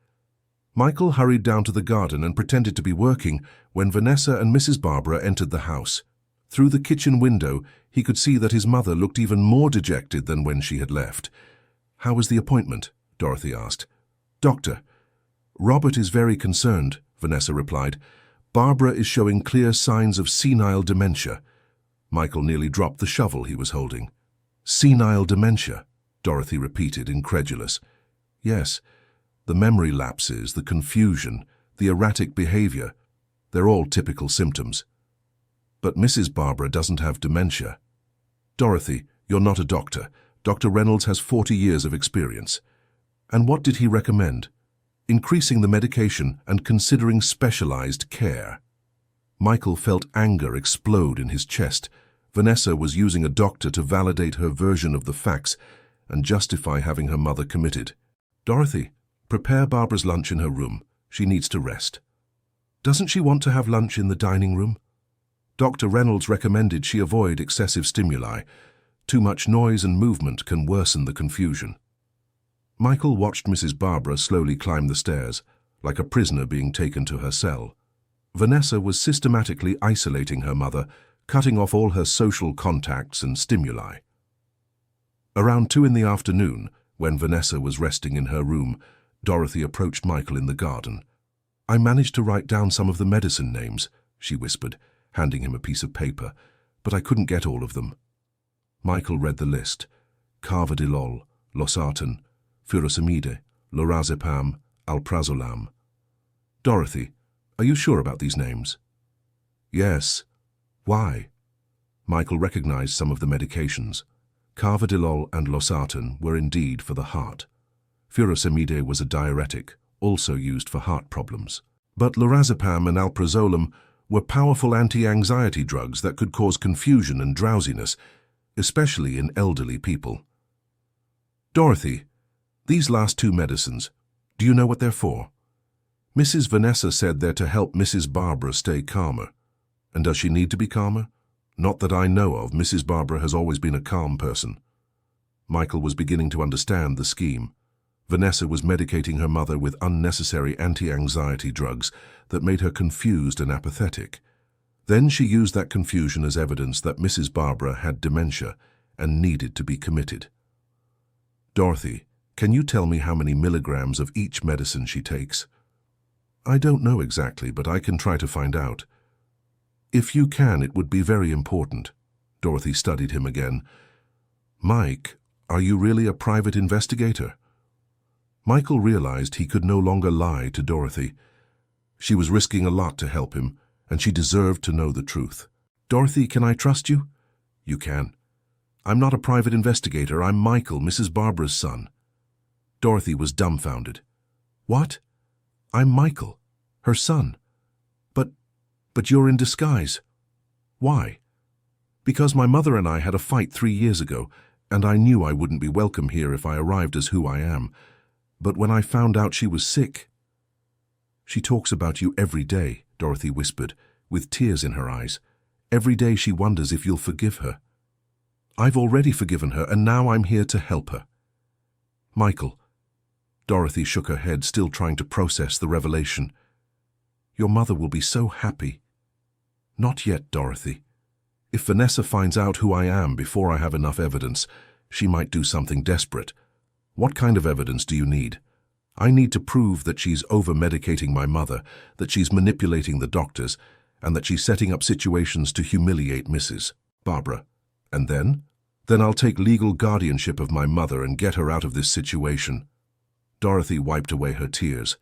Michael hurried down to the garden and pretended to be working when Vanessa and Mrs. Barbara entered the house. Through the kitchen window, he could see that his mother looked even more dejected than when she had left. How was the appointment? Dorothy asked. Doctor, Robert is very concerned, Vanessa replied. Barbara is showing clear signs of senile dementia. Michael nearly dropped the shovel he was holding. Senile dementia, Dorothy repeated, incredulous. Yes, the memory lapses, the confusion, the erratic behavior, they're all typical symptoms. But Mrs. Barbara doesn't have dementia. Dorothy, you're not a doctor. Dr. Reynolds has 40 years of experience. And what did he recommend? Increasing the medication and considering specialized care. Michael felt anger explode in his chest. Vanessa was using a doctor to validate her version of the facts, and justify having her mother committed. "Dorothy, prepare Barbara's lunch in her room. She needs to rest." "Doesn't she want to have lunch in the dining room?" Dr. Reynolds recommended she avoid excessive stimuli. Too much noise and movement can worsen the confusion. Michael watched Mrs. Barbara slowly climb the stairs, like a prisoner being taken to her cell. Vanessa was systematically isolating her mother, cutting off all her social contacts and stimuli. Around 2 in the afternoon, when Vanessa was resting in her room, Dorothy approached Michael in the garden. "I managed to write down some of the medicine names," she whispered, handing him a piece of paper, "but I couldn't get all of them." Michael read the list: carvedilol, losartan, furosemide, lorazepam, alprazolam. "Dorothy, are you sure about these names?" "Yes." "Why?" Michael recognized some of the medications. Carvedilol and losartan were indeed for the heart. Furosemide was a diuretic, also used for heart problems. But lorazepam and alprazolam were powerful anti-anxiety drugs that could cause confusion and drowsiness, especially in elderly people. "Dorothy, these last 2 medicines, do you know what they're for?" "Mrs. Vanessa said they're to help Mrs. Barbara stay calmer." "And does she need to be calmer?" "Not that I know of. Mrs. Barbara has always been a calm person." Michael was beginning to understand the scheme. Vanessa was medicating her mother with unnecessary anti-anxiety drugs that made her confused and apathetic. Then she used that confusion as evidence that Mrs. Barbara had dementia and needed to be committed. "Dorothy, can you tell me how many milligrams of each medicine she takes?" "I don't know exactly, but I can try to find out." "If you can, it would be very important." Dorothy studied him again. "Mike, are you really a private investigator?" Michael realized he could no longer lie to Dorothy. She was risking a lot to help him, and she deserved to know the truth. "Dorothy, can I trust you?" "You can." "I'm not a private investigator. I'm Michael, Mrs. Barbara's son." Dorothy was dumbfounded. "What? I'm Michael, her son. But you're in disguise." "Why?" "Because my mother and I had a fight 3 years ago, and I knew I wouldn't be welcome here if I arrived as who I am. But when I found out she was sick—" "She talks about you every day," Dorothy whispered, with tears in her eyes. "Every day she wonders if you'll forgive her." "I've already forgiven her, and now I'm here to help her." "Michael." Dorothy shook her head, still trying to process the revelation. "Your mother will be so happy." "Not yet, Dorothy. If Vanessa finds out who I am before I have enough evidence, she might do something desperate." "What kind of evidence do you need?" "I need to prove that she's over-medicating my mother, that she's manipulating the doctors, and that she's setting up situations to humiliate Mrs. Barbara. And then? Then I'll take legal guardianship of my mother and get her out of this situation." Dorothy wiped away her tears.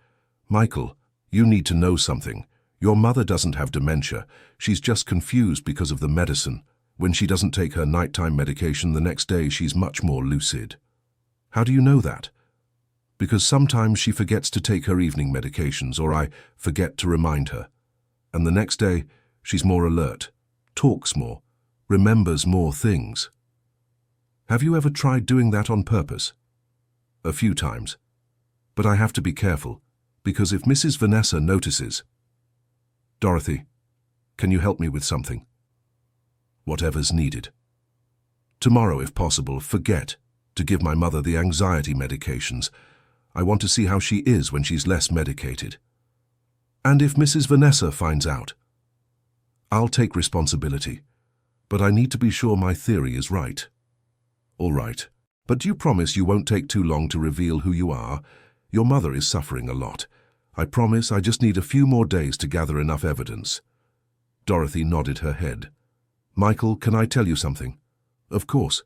"Michael, you need to know something. Your mother doesn't have dementia. She's just confused because of the medicine. When she doesn't take her nighttime medication, the next day she's much more lucid." "How do you know that?" "Because sometimes she forgets to take her evening medications, or I forget to remind her. And the next day, she's more alert, talks more, remembers more things." "Have you ever tried doing that on purpose?" "A few times. But I have to be careful, because if Mrs. Vanessa notices—" "Dorothy, can you help me with something?" "Whatever's needed. Tomorrow, if possible, forget to give my mother the anxiety medications. I want to see how she is when she's less medicated. And if Mrs. Vanessa finds out, I'll take responsibility, but I need to be sure my theory is right." "All right. But do you promise you won't take too long to reveal who you are? Your mother is suffering a lot. I promise. I just need a few more days to gather enough evidence." Dorothy nodded her head. "Michael, can I tell you something?" "Of course.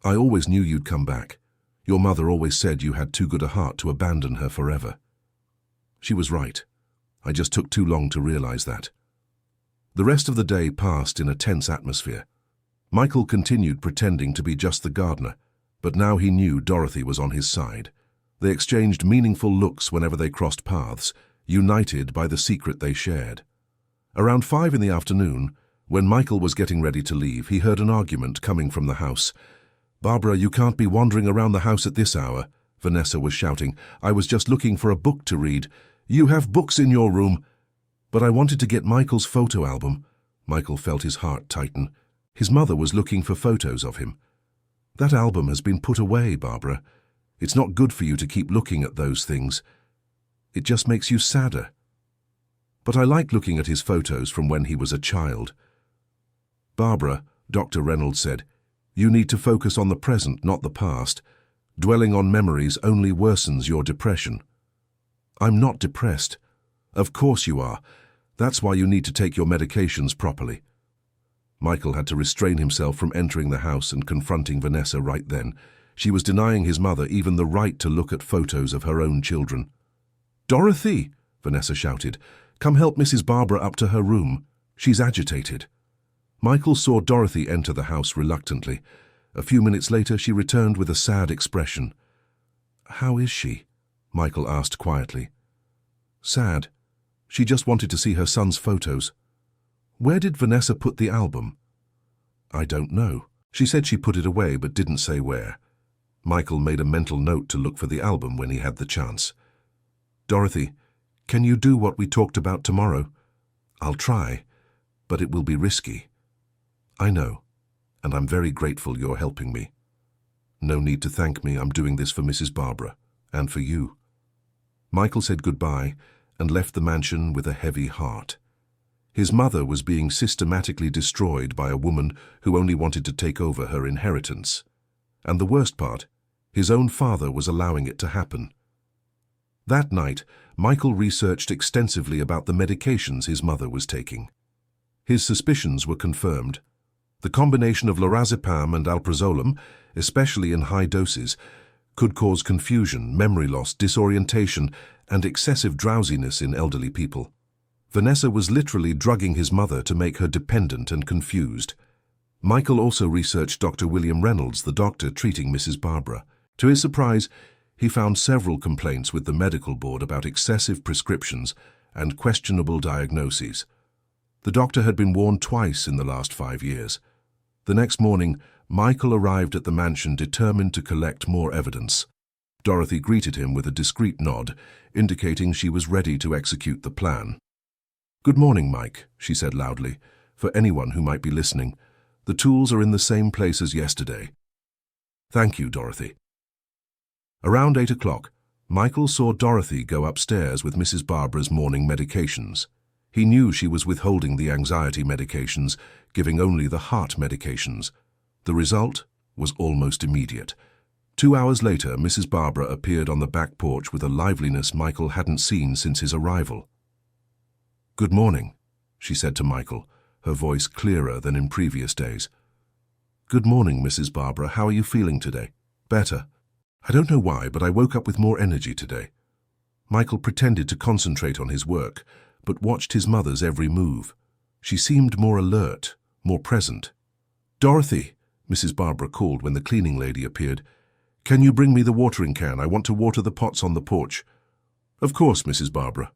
I always knew you'd come back. Your mother always said you had too good a heart to abandon her forever." She was right. I just took too long to realize that. The rest of the day passed in a tense atmosphere. Michael continued pretending to be just the gardener, but now he knew Dorothy was on his side. They exchanged meaningful looks whenever they crossed paths, united by the secret they shared. Around 5 in the afternoon, when Michael was getting ready to leave, he heard an argument coming from the house. "Barbara, you can't be wandering around the house at this hour," Vanessa was shouting. "I was just looking for a book to read." "You have books in your room." "But I wanted to get Michael's photo album." Michael felt his heart tighten. His mother was looking for photos of him. "That album has been put away, Barbara. It's not good for you to keep looking at those things. It just makes you sadder." "But I like looking at his photos from when he was a child." "Barbara," Dr. Reynolds said, "you need to focus on the present, not the past. Dwelling on memories only worsens your depression." "I'm not depressed." "Of course you are. That's why you need to take your medications properly." Michael had to restrain himself from entering the house and confronting Vanessa right then. She was denying his mother even the right to look at photos of her own children. "Dorothy!" Vanessa shouted. "Come help Mrs. Barbara up to her room. She's agitated." Michael saw Dorothy enter the house reluctantly. A few minutes later, she returned with a sad expression. "How is she?" Michael asked quietly. "Sad. She just wanted to see her son's photos." "Where did Vanessa put the album?" "I don't know. She said she put it away but didn't say where." Michael made a mental note to look for the album when he had the chance. "Dorothy, can you do what we talked about tomorrow?" "I'll try, but it will be risky." "I know, and I'm very grateful you're helping me." "No need to thank me. I'm doing this for Mrs. Barbara, and for you." Michael said goodbye and left the mansion with a heavy heart. His mother was being systematically destroyed by a woman who only wanted to take over her inheritance. And the worst part, his own father was allowing it to happen. That night, Michael researched extensively about the medications his mother was taking. His suspicions were confirmed. The combination of lorazepam and alprazolam, especially in high doses, could cause confusion, memory loss, disorientation, and excessive drowsiness in elderly people. Vanessa was literally drugging his mother to make her dependent and confused. Michael also researched Dr. William Reynolds, the doctor treating Mrs. Barbara. To his surprise, he found several complaints with the medical board about excessive prescriptions and questionable diagnoses. The doctor had been warned twice in the last 5 years. The next morning, Michael arrived at the mansion determined to collect more evidence. Dorothy greeted him with a discreet nod, indicating she was ready to execute the plan. "Good morning, Mike," she said loudly, for anyone who might be listening. "The tools are in the same place as yesterday." "Thank you, Dorothy." Around 8 o'clock, Michael saw Dorothy go upstairs with Mrs. Barbara's morning medications. He knew she was withholding the anxiety medications, giving only the heart medications. The result was almost immediate. 2 hours later, Mrs. Barbara appeared on the back porch with a liveliness Michael hadn't seen since his arrival. "Good morning," she said to Michael, her voice clearer than in previous days. "Good morning, Mrs. Barbara. How are you feeling today?" "Better. I don't know why, but I woke up with more energy today." Michael pretended to concentrate on his work, but watched his mother's every move. She seemed more alert, more present. "Dorothy," Mrs. Barbara called when the cleaning lady appeared. "Can you bring me the watering can? I want to water the pots on the porch." "Of course, Mrs. Barbara."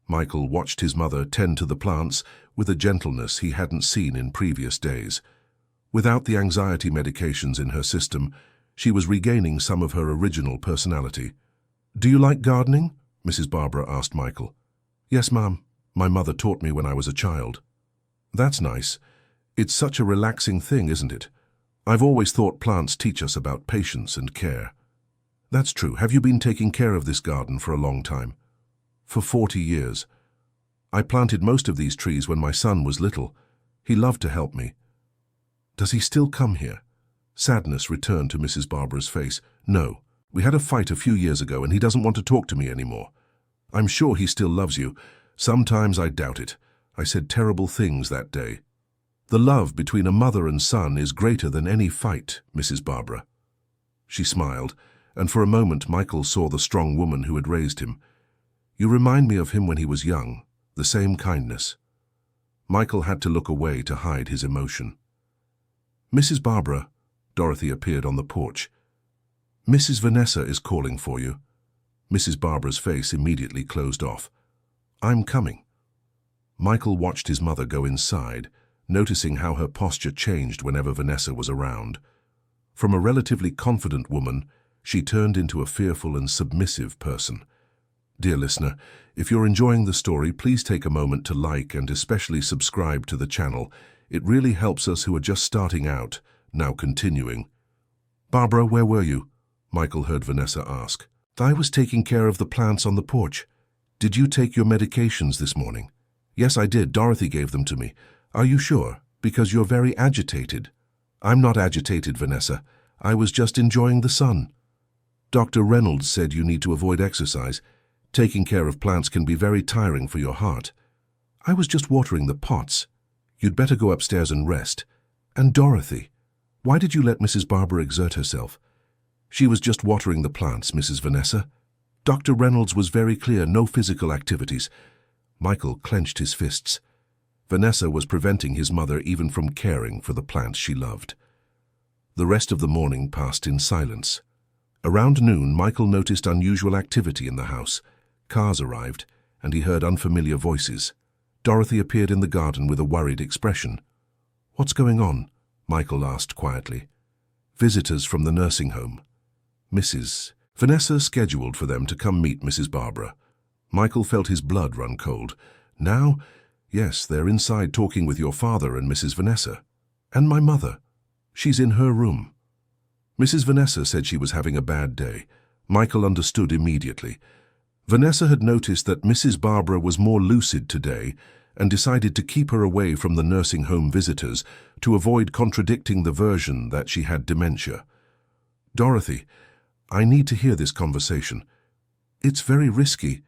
Michael watched his mother tend to the plants with a gentleness he hadn't seen in previous days. Without the anxiety medications in her system, she was regaining some of her original personality. "Do you like gardening?" Mrs. Barbara asked Michael. "Yes, ma'am. My mother taught me when I was a child." "That's nice. It's such a relaxing thing, isn't it? I've always thought plants teach us about patience and care." "That's true. Have you been taking care of this garden for a long time?" "For 40 years. I planted most of these trees when my son was little. He loved to help me." "Does he still come here?" Sadness returned to Mrs. Barbara's face. "No. We had a fight a few years ago and he doesn't want to talk to me anymore. I'm sure he still loves you. Sometimes I doubt it. I said terrible things that day." "The love between a mother and son is greater than any fight, Mrs. Barbara." She smiled, and for a moment Michael saw the strong woman who had raised him. "You remind me of him when he was young, the same kindness." Michael had to look away to hide his emotion. "Mrs. Barbara," Dorothy appeared on the porch. "Mrs. Vanessa is calling for you." Mrs. Barbara's face immediately closed off. "I'm coming." Michael watched his mother go inside, noticing how her posture changed whenever Vanessa was around. From a relatively confident woman, she turned into a fearful and submissive person. Dear listener, if you're enjoying the story, please take a moment to like and especially subscribe to the channel. It really helps us who are just starting out. Now continuing. Barbara, where were you? Michael heard Vanessa ask. I was taking care of the plants on the porch. Did you take your medications this morning? Yes, I did. Dorothy gave them to me. Are you sure? Because you're very agitated. I'm not agitated, Vanessa. I was just enjoying the sun. Dr. Reynolds said you need to avoid exercise. Taking care of plants can be very tiring for your heart. I was just watering the pots. You'd better go upstairs and rest. And Dorothy, why did you let Mrs. Barber exert herself? She was just watering the plants, Mrs. Vanessa. Dr. Reynolds was very clear, no physical activities. Michael clenched his fists. Vanessa was preventing his mother even from caring for the plants she loved. The rest of the morning passed in silence. Around noon, Michael noticed unusual activity in the house. Cars arrived, and he heard unfamiliar voices. Dorothy appeared in the garden with a worried expression. What's going on? Michael asked quietly. Visitors from the nursing home. Mrs. Vanessa scheduled for them to come meet Mrs. Barbara. Michael felt his blood run cold. Now, yes, they're inside talking with your father and Mrs. Vanessa. And my mother. She's in her room. Mrs. Vanessa said she was having a bad day. Michael understood immediately. Vanessa had noticed that Mrs. Barbara was more lucid today and decided to keep her away from the nursing home visitors to avoid contradicting the version that she had dementia. Dorothy, I need to hear this conversation. It's very risky.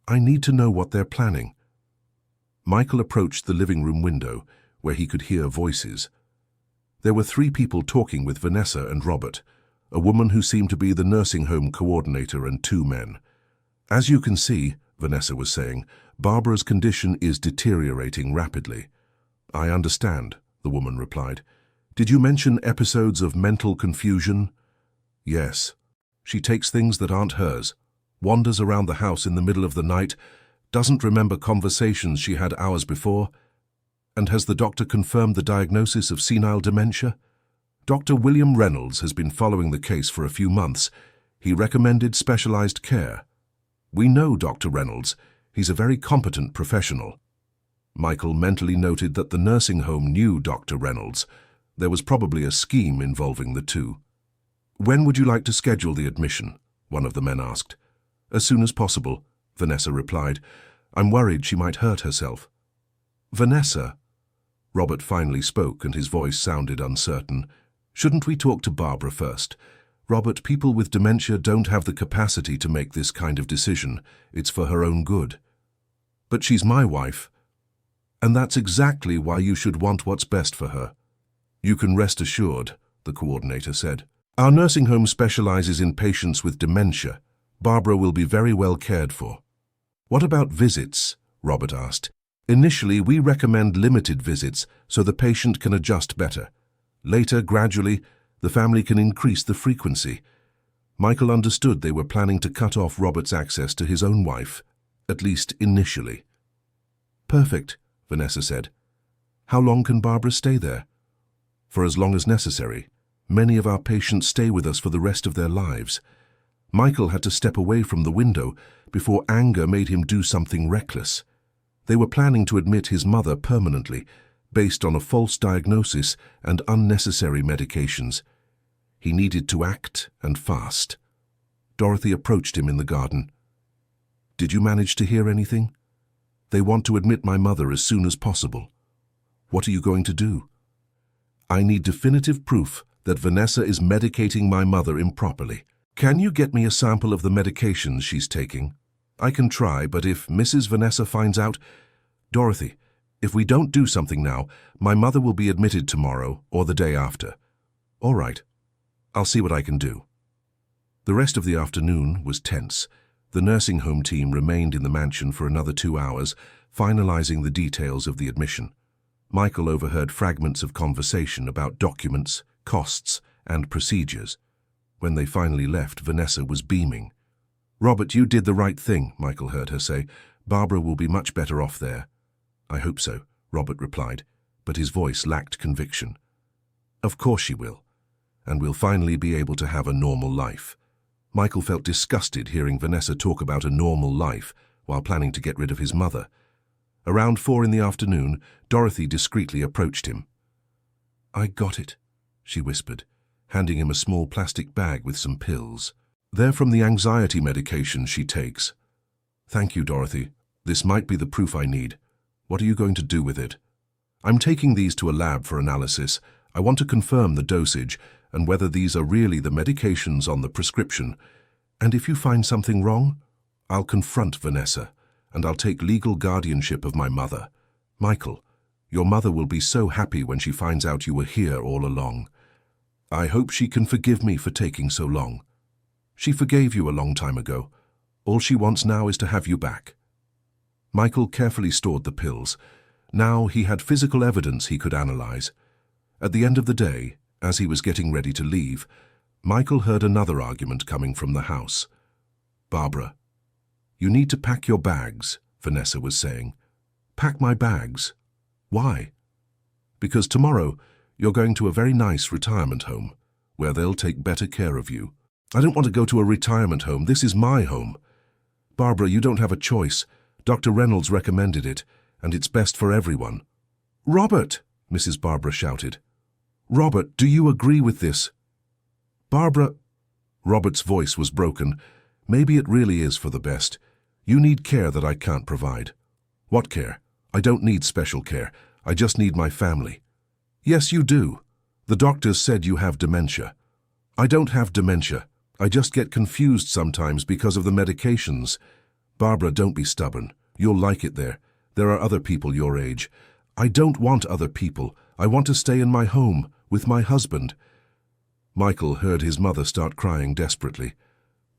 I need to know what they're planning. Michael approached the living room window, where he could hear voices. There were 3 people talking with Vanessa and Robert, a woman who seemed to be the nursing home coordinator and 2 men. As you can see, Vanessa was saying, Barbara's condition is deteriorating rapidly. I understand, the woman replied. Did you mention episodes of mental confusion? Yes. She takes things that aren't hers, wanders around the house in the middle of the night, doesn't remember conversations she had hours before. And has the doctor confirmed the diagnosis of senile dementia? Dr. William Reynolds has been following the case for a few months. He recommended specialized care. We know Dr. Reynolds. He's a very competent professional. Michael mentally noted that the nursing home knew Dr. Reynolds. There was probably a scheme involving the 2. When would you like to schedule the admission? One of the men asked. As soon as possible, Vanessa replied. I'm worried she might hurt herself. Vanessa? Robert finally spoke and his voice sounded uncertain. Shouldn't we talk to Barbara first? Robert, people with dementia don't have the capacity to make this kind of decision. It's for her own good. But she's my wife. And that's exactly why you should want what's best for her. You can rest assured, the coordinator said. Our nursing home specializes in patients with dementia. Barbara will be very well cared for. What about visits? Robert asked. Initially, we recommend limited visits so the patient can adjust better. Later, gradually, the family can increase the frequency. Michael understood they were planning to cut off Robert's access to his own wife, at least initially. Perfect, Vanessa said. How long can Barbara stay there? For as long as necessary. Many of our patients stay with us for the rest of their lives. Michael had to step away from the window before anger made him do something reckless. They were planning to admit his mother permanently, based on a false diagnosis and unnecessary medications. He needed to act and fast. Dorothy approached him in the garden. Did you manage to hear anything? They want to admit my mother as soon as possible. What are you going to do? I need definitive proof that Vanessa is medicating my mother improperly. Can you get me a sample of the medications she's taking? I can try, but if Mrs. Vanessa finds out... Dorothy, if we don't do something now, my mother will be admitted tomorrow or the day after. All right. I'll see what I can do. The rest of the afternoon was tense. The nursing home team remained in the mansion for another 2 hours, finalizing the details of the admission. Michael overheard fragments of conversation about documents, costs, and procedures. When they finally left, Vanessa was beaming. Robert, you did the right thing, Michael heard her say. Barbara will be much better off there. I hope so, Robert replied, but his voice lacked conviction. Of course she will. and we'll finally be able to have a normal life. Michael felt disgusted hearing Vanessa talk about a normal life while planning to get rid of his mother. Around 4 in the afternoon, Dorothy discreetly approached him. "I got it," she whispered, handing him a small plastic bag with some pills. "They're from the anxiety medication she takes." "Thank you, Dorothy. This might be the proof I need. What are you going to do with it?" "I'm taking these to a lab for analysis. I want to confirm the dosage and whether these are really the medications on the prescription. And if you find something wrong, I'll confront Vanessa, and I'll take legal guardianship of my mother. Michael, your mother will be so happy when she finds out you were here all along. I hope she can forgive me for taking so long. She forgave you a long time ago. All she wants now is to have you back." Michael carefully stored the pills. Now he had physical evidence he could analyze. At the end of the day, as he was getting ready to leave, Michael heard another argument coming from the house. "Barbara, you need to pack your bags," Vanessa was saying. "Pack my bags? Why?" "Because tomorrow you're going to a very nice retirement home, where they'll take better care of you." "I don't want to go to a retirement home. This is my home." "Barbara, you don't have a choice. Dr. Reynolds recommended it, and it's best for everyone." "Robert!" Mrs. Barbara shouted. "Robert, do you agree with this?" "Barbara—" Robert's voice was broken. "Maybe it really is for the best. You need care that I can't provide." "What care? I don't need special care. I just need my family." "Yes, you do. The doctors said you have dementia." "I don't have dementia. I just get confused sometimes because of the medications." "Barbara, don't be stubborn. You'll like it there. There are other people your age." "I don't want other people. I want to stay in my home, with my husband." Michael heard his mother start crying desperately.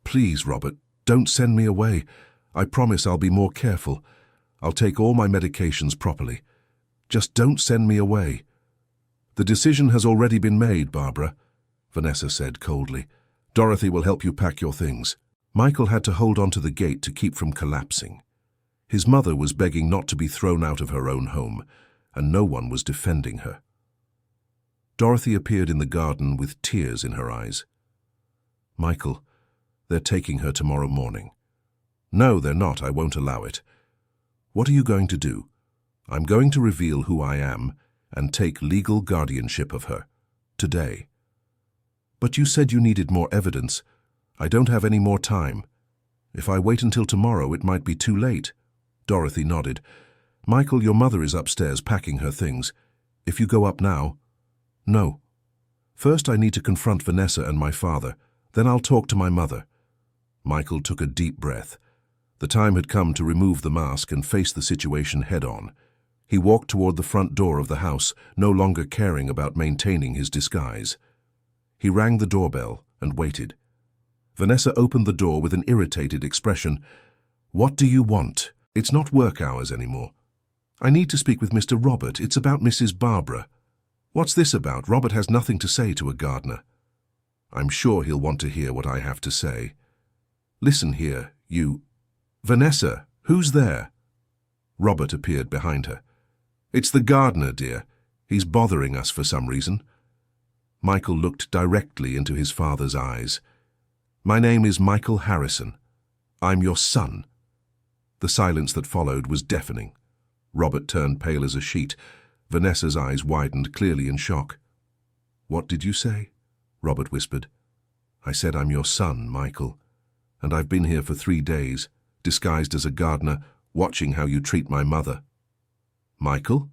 "Please, Robert, don't send me away. I promise I'll be more careful. I'll take all my medications properly. Just don't send me away." "The decision has already been made, Barbara," Vanessa said coldly. "Dorothy will help you pack your things." Michael had to hold on to the gate to keep from collapsing. His mother was begging not to be thrown out of her own home, and no one was defending her. Dorothy appeared in the garden with tears in her eyes. "Michael, they're taking her tomorrow morning." "No, they're not. I won't allow it." "What are you going to do?" "I'm going to reveal who I am and take legal guardianship of her. Today." "But you said you needed more evidence." "I don't have any more time. If I wait until tomorrow, it might be too late." Dorothy nodded. "Michael, your mother is upstairs packing her things. If you go up now—" "No. First I need to confront Vanessa and my father. Then I'll talk to my mother." Michael took a deep breath. The time had come to remove the mask and face the situation head-on. He walked toward the front door of the house, no longer caring about maintaining his disguise. He rang the doorbell and waited. Vanessa opened the door with an irritated expression. "What do you want? It's not work hours anymore." "I need to speak with Mr. Robert. It's about Mrs. Barbara." "What's this about? Robert has nothing to say to a gardener." "I'm sure he'll want to hear what I have to say." "Listen here, you—" "Vanessa, who's there?" Robert appeared behind her. "It's the gardener, dear. He's bothering us for some reason." Michael looked directly into his father's eyes. "My name is Michael Harrison. I'm your son." The silence that followed was deafening. Robert turned pale as a sheet. Vanessa's eyes widened, clearly in shock. "What did you say?" Robert whispered. "I said I'm your son, Michael. And I've been here for 3 days, disguised as a gardener, watching how you treat my mother." "Michael?"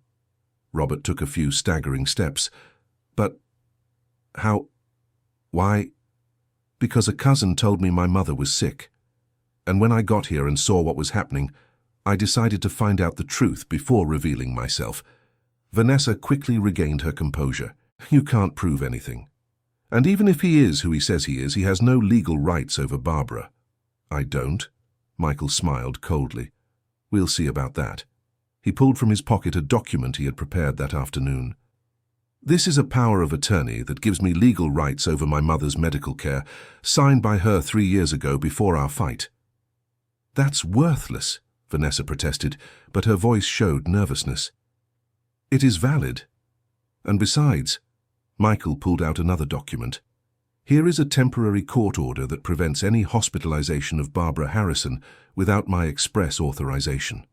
Robert took a few staggering steps. "But how? Why?" "Because a cousin told me my mother was sick. And when I got here and saw what was happening, I decided to find out the truth before revealing myself." Vanessa quickly regained her composure. "You can't prove anything. And even if he is who he says he is, he has no legal rights over Barbara." "I don't?" Michael smiled coldly. "We'll see about that." He pulled from his pocket a document he had prepared that afternoon. "This is a power of attorney that gives me legal rights over my mother's medical care, signed by her 3 years ago before our fight." "That's worthless," Vanessa protested, but her voice showed nervousness. "It is valid. And besides," Michael pulled out another document. Here is a temporary court order that prevents any hospitalization of Barbara Harrison without my express authorization.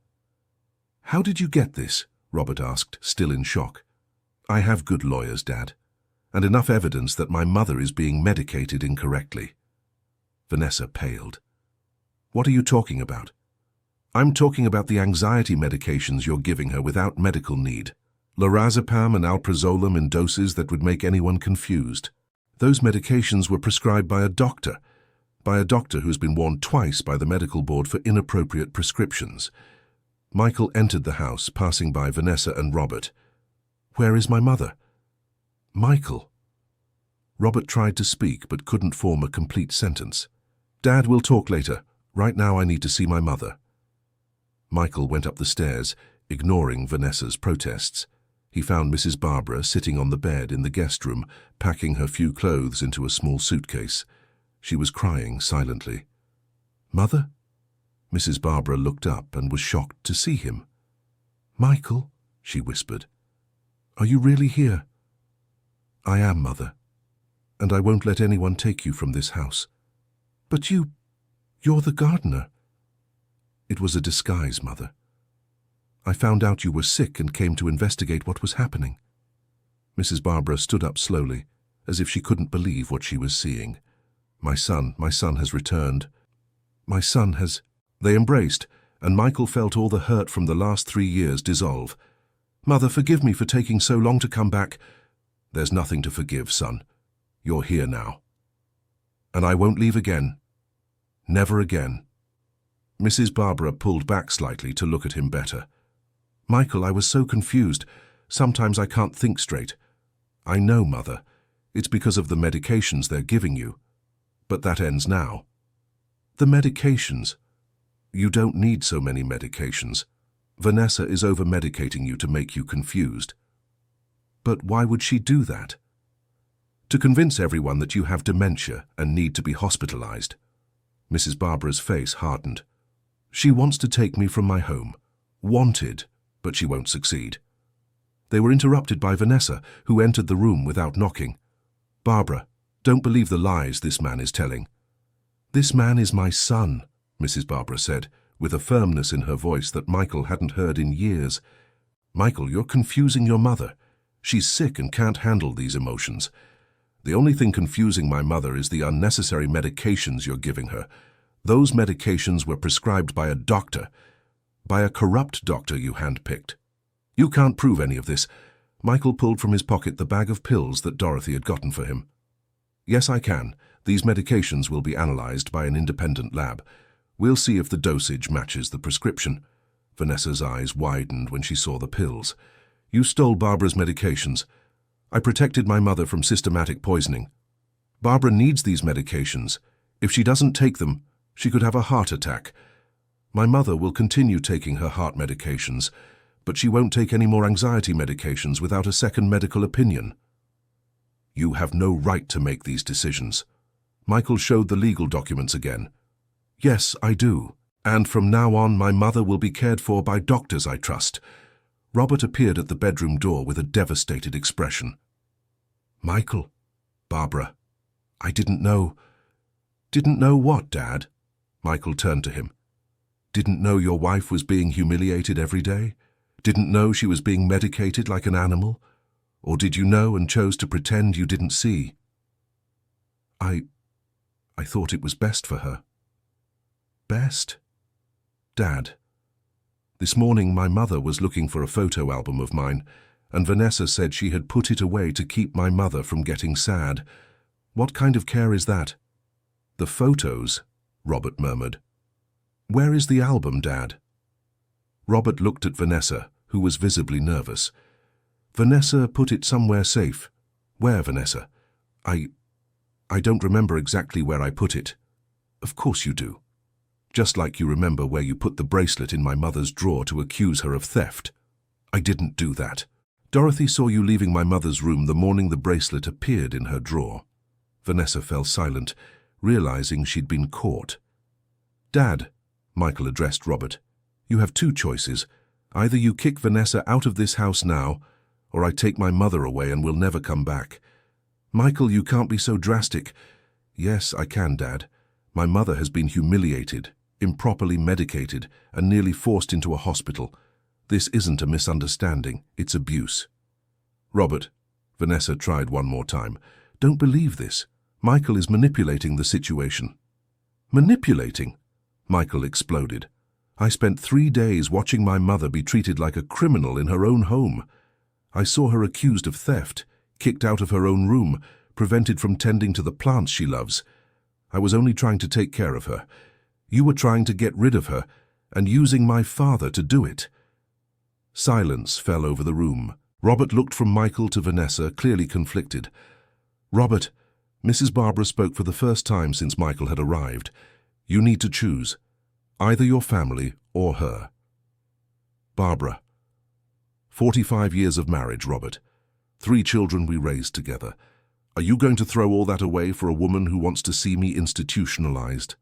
How did you get this? Robert asked, still in shock. I have good lawyers, Dad, and enough evidence that my mother is being medicated incorrectly. Vanessa paled. What are you talking about? I'm talking about the anxiety medications you're giving her without medical need. Lorazepam and alprazolam in doses that would make anyone confused. Those medications were prescribed by a doctor who's been warned twice by the medical board for inappropriate prescriptions. Michael entered the house, passing by Vanessa and Robert. Where is my mother? Michael. Robert tried to speak but couldn't form a complete sentence. Dad, we'll talk later. Right now I need to see my mother. Michael went up the stairs, ignoring Vanessa's protests. He found Mrs. Barbara sitting on the bed in the guest room, packing her few clothes into a small suitcase. She was crying silently. Mother? Mrs. Barbara looked up and was shocked to see him. Michael, she whispered. Are you really here? I am, Mother, and I won't let anyone take you from this house. But you're the gardener. It was a disguise, Mother. I found out you were sick and came to investigate what was happening. Mrs. Barbara stood up slowly, as if she couldn't believe what she was seeing. My son has returned. My son has... They embraced, and Michael felt all the hurt from the last 3 years dissolve. Mother, forgive me for taking so long to come back. There's nothing to forgive, son. You're here now. And I won't leave again. Never again. Mrs. Barbara pulled back slightly to look at him better. Michael, I was so confused. Sometimes I can't think straight. I know, Mother. It's because of the medications they're giving you. But that ends now. The medications? You don't need so many medications. Vanessa is over-medicating you to make you confused. But why would she do that? To convince everyone that you have dementia and need to be hospitalized. Mrs. Barbara's face hardened. She wants to take me from my home. Wanted, but she won't succeed. They were interrupted by Vanessa, who entered the room without knocking. Barbara, don't believe the lies this man is telling. This man is my son, Mrs. Barbara said, with a firmness in her voice that Michael hadn't heard in years. Michael, you're confusing your mother. She's sick and can't handle these emotions. The only thing confusing my mother is the unnecessary medications you're giving her. Those medications were prescribed by a doctor, by a corrupt doctor you handpicked. You can't prove any of this. Michael pulled from his pocket the bag of pills that Dorothy had gotten for him. Yes, I can. These medications will be analyzed by an independent lab. We'll see if the dosage matches the prescription. Vanessa's eyes widened when she saw the pills. You stole Barbara's medications. I protected my mother from systematic poisoning. Barbara needs these medications. If she doesn't take them, she could have a heart attack. My mother will continue taking her heart medications, but she won't take any more anxiety medications without a second medical opinion. You have no right to make these decisions. Michael showed the legal documents again. Yes, I do. And from now on, my mother will be cared for by doctors I trust. Robert appeared at the bedroom door with a devastated expression. Michael, Barbara, I didn't know. Didn't know what, Dad? Michael turned to him. Didn't know your wife was being humiliated every day? Didn't know she was being medicated like an animal? Or did you know and chose to pretend you didn't see? I thought it was best for her. Best? Dad. This morning my mother was looking for a photo album of mine, and Vanessa said she had put it away to keep my mother from getting sad. What kind of care is that? The photos, Robert murmured. Where is the album, Dad? Robert looked at Vanessa, who was visibly nervous. Vanessa put it somewhere safe. Where, Vanessa? I don't remember exactly where I put it. Of course you do. Just like you remember where you put the bracelet in my mother's drawer to accuse her of theft. I didn't do that. Dorothy saw you leaving my mother's room the morning the bracelet appeared in her drawer. Vanessa fell silent, realizing she'd been caught. Dad, Michael addressed Robert, you have two choices. Either you kick Vanessa out of this house now, or I take my mother away and will never come back. Michael, you can't be so drastic. Yes, I can, Dad. My mother has been humiliated, improperly medicated, and nearly forced into a hospital. This isn't a misunderstanding, it's abuse. Robert, Vanessa tried one more time. Don't believe this. Michael is manipulating the situation. Manipulating? Michael exploded. I spent 3 days watching my mother be treated like a criminal in her own home. I saw her accused of theft, kicked out of her own room, prevented from tending to the plants she loves. I was only trying to take care of her. You were trying to get rid of her, and using my father to do it. Silence fell over the room. Robert looked from Michael to Vanessa, clearly conflicted. Robert, Mrs. Barbara spoke for the first time since Michael had arrived. You need to choose. Either your family or her. Barbara. 45 years of marriage, Robert. 3 children we raised together. Are you going to throw all that away for a woman who wants to see me institutionalized?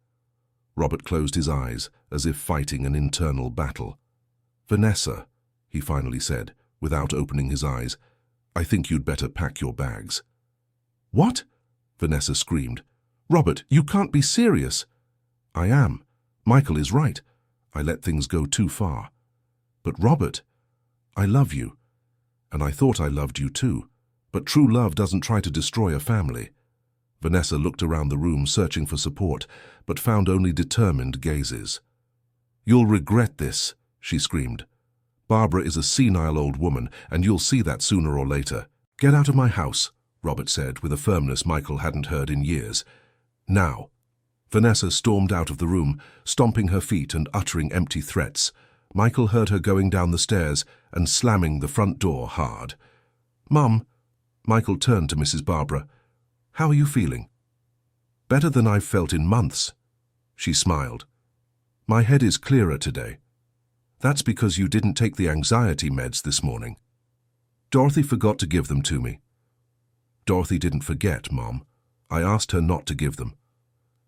Robert closed his eyes, as if fighting an internal battle. Vanessa, he finally said, without opening his eyes, I think you'd better pack your bags. What? Vanessa screamed. Robert, you can't be serious. I am. Michael is right. I let things go too far. But Robert, I love you. And I thought I loved you too. But true love doesn't try to destroy a family. Vanessa looked around the room searching for support, but found only determined gazes. You'll regret this, she screamed. Barbara is a senile old woman, and you'll see that sooner or later. Get out of my house, Robert said with a firmness Michael hadn't heard in years. Now. Vanessa stormed out of the room, stomping her feet and uttering empty threats. Michael heard her going down the stairs and slamming the front door hard. Mum, Michael turned to Mrs. Barbara. How are you feeling? Better than I've felt in months. She smiled. My head is clearer today. That's because you didn't take the anxiety meds this morning. Dorothy forgot to give them to me. Dorothy didn't forget, Mom. I asked her not to give them.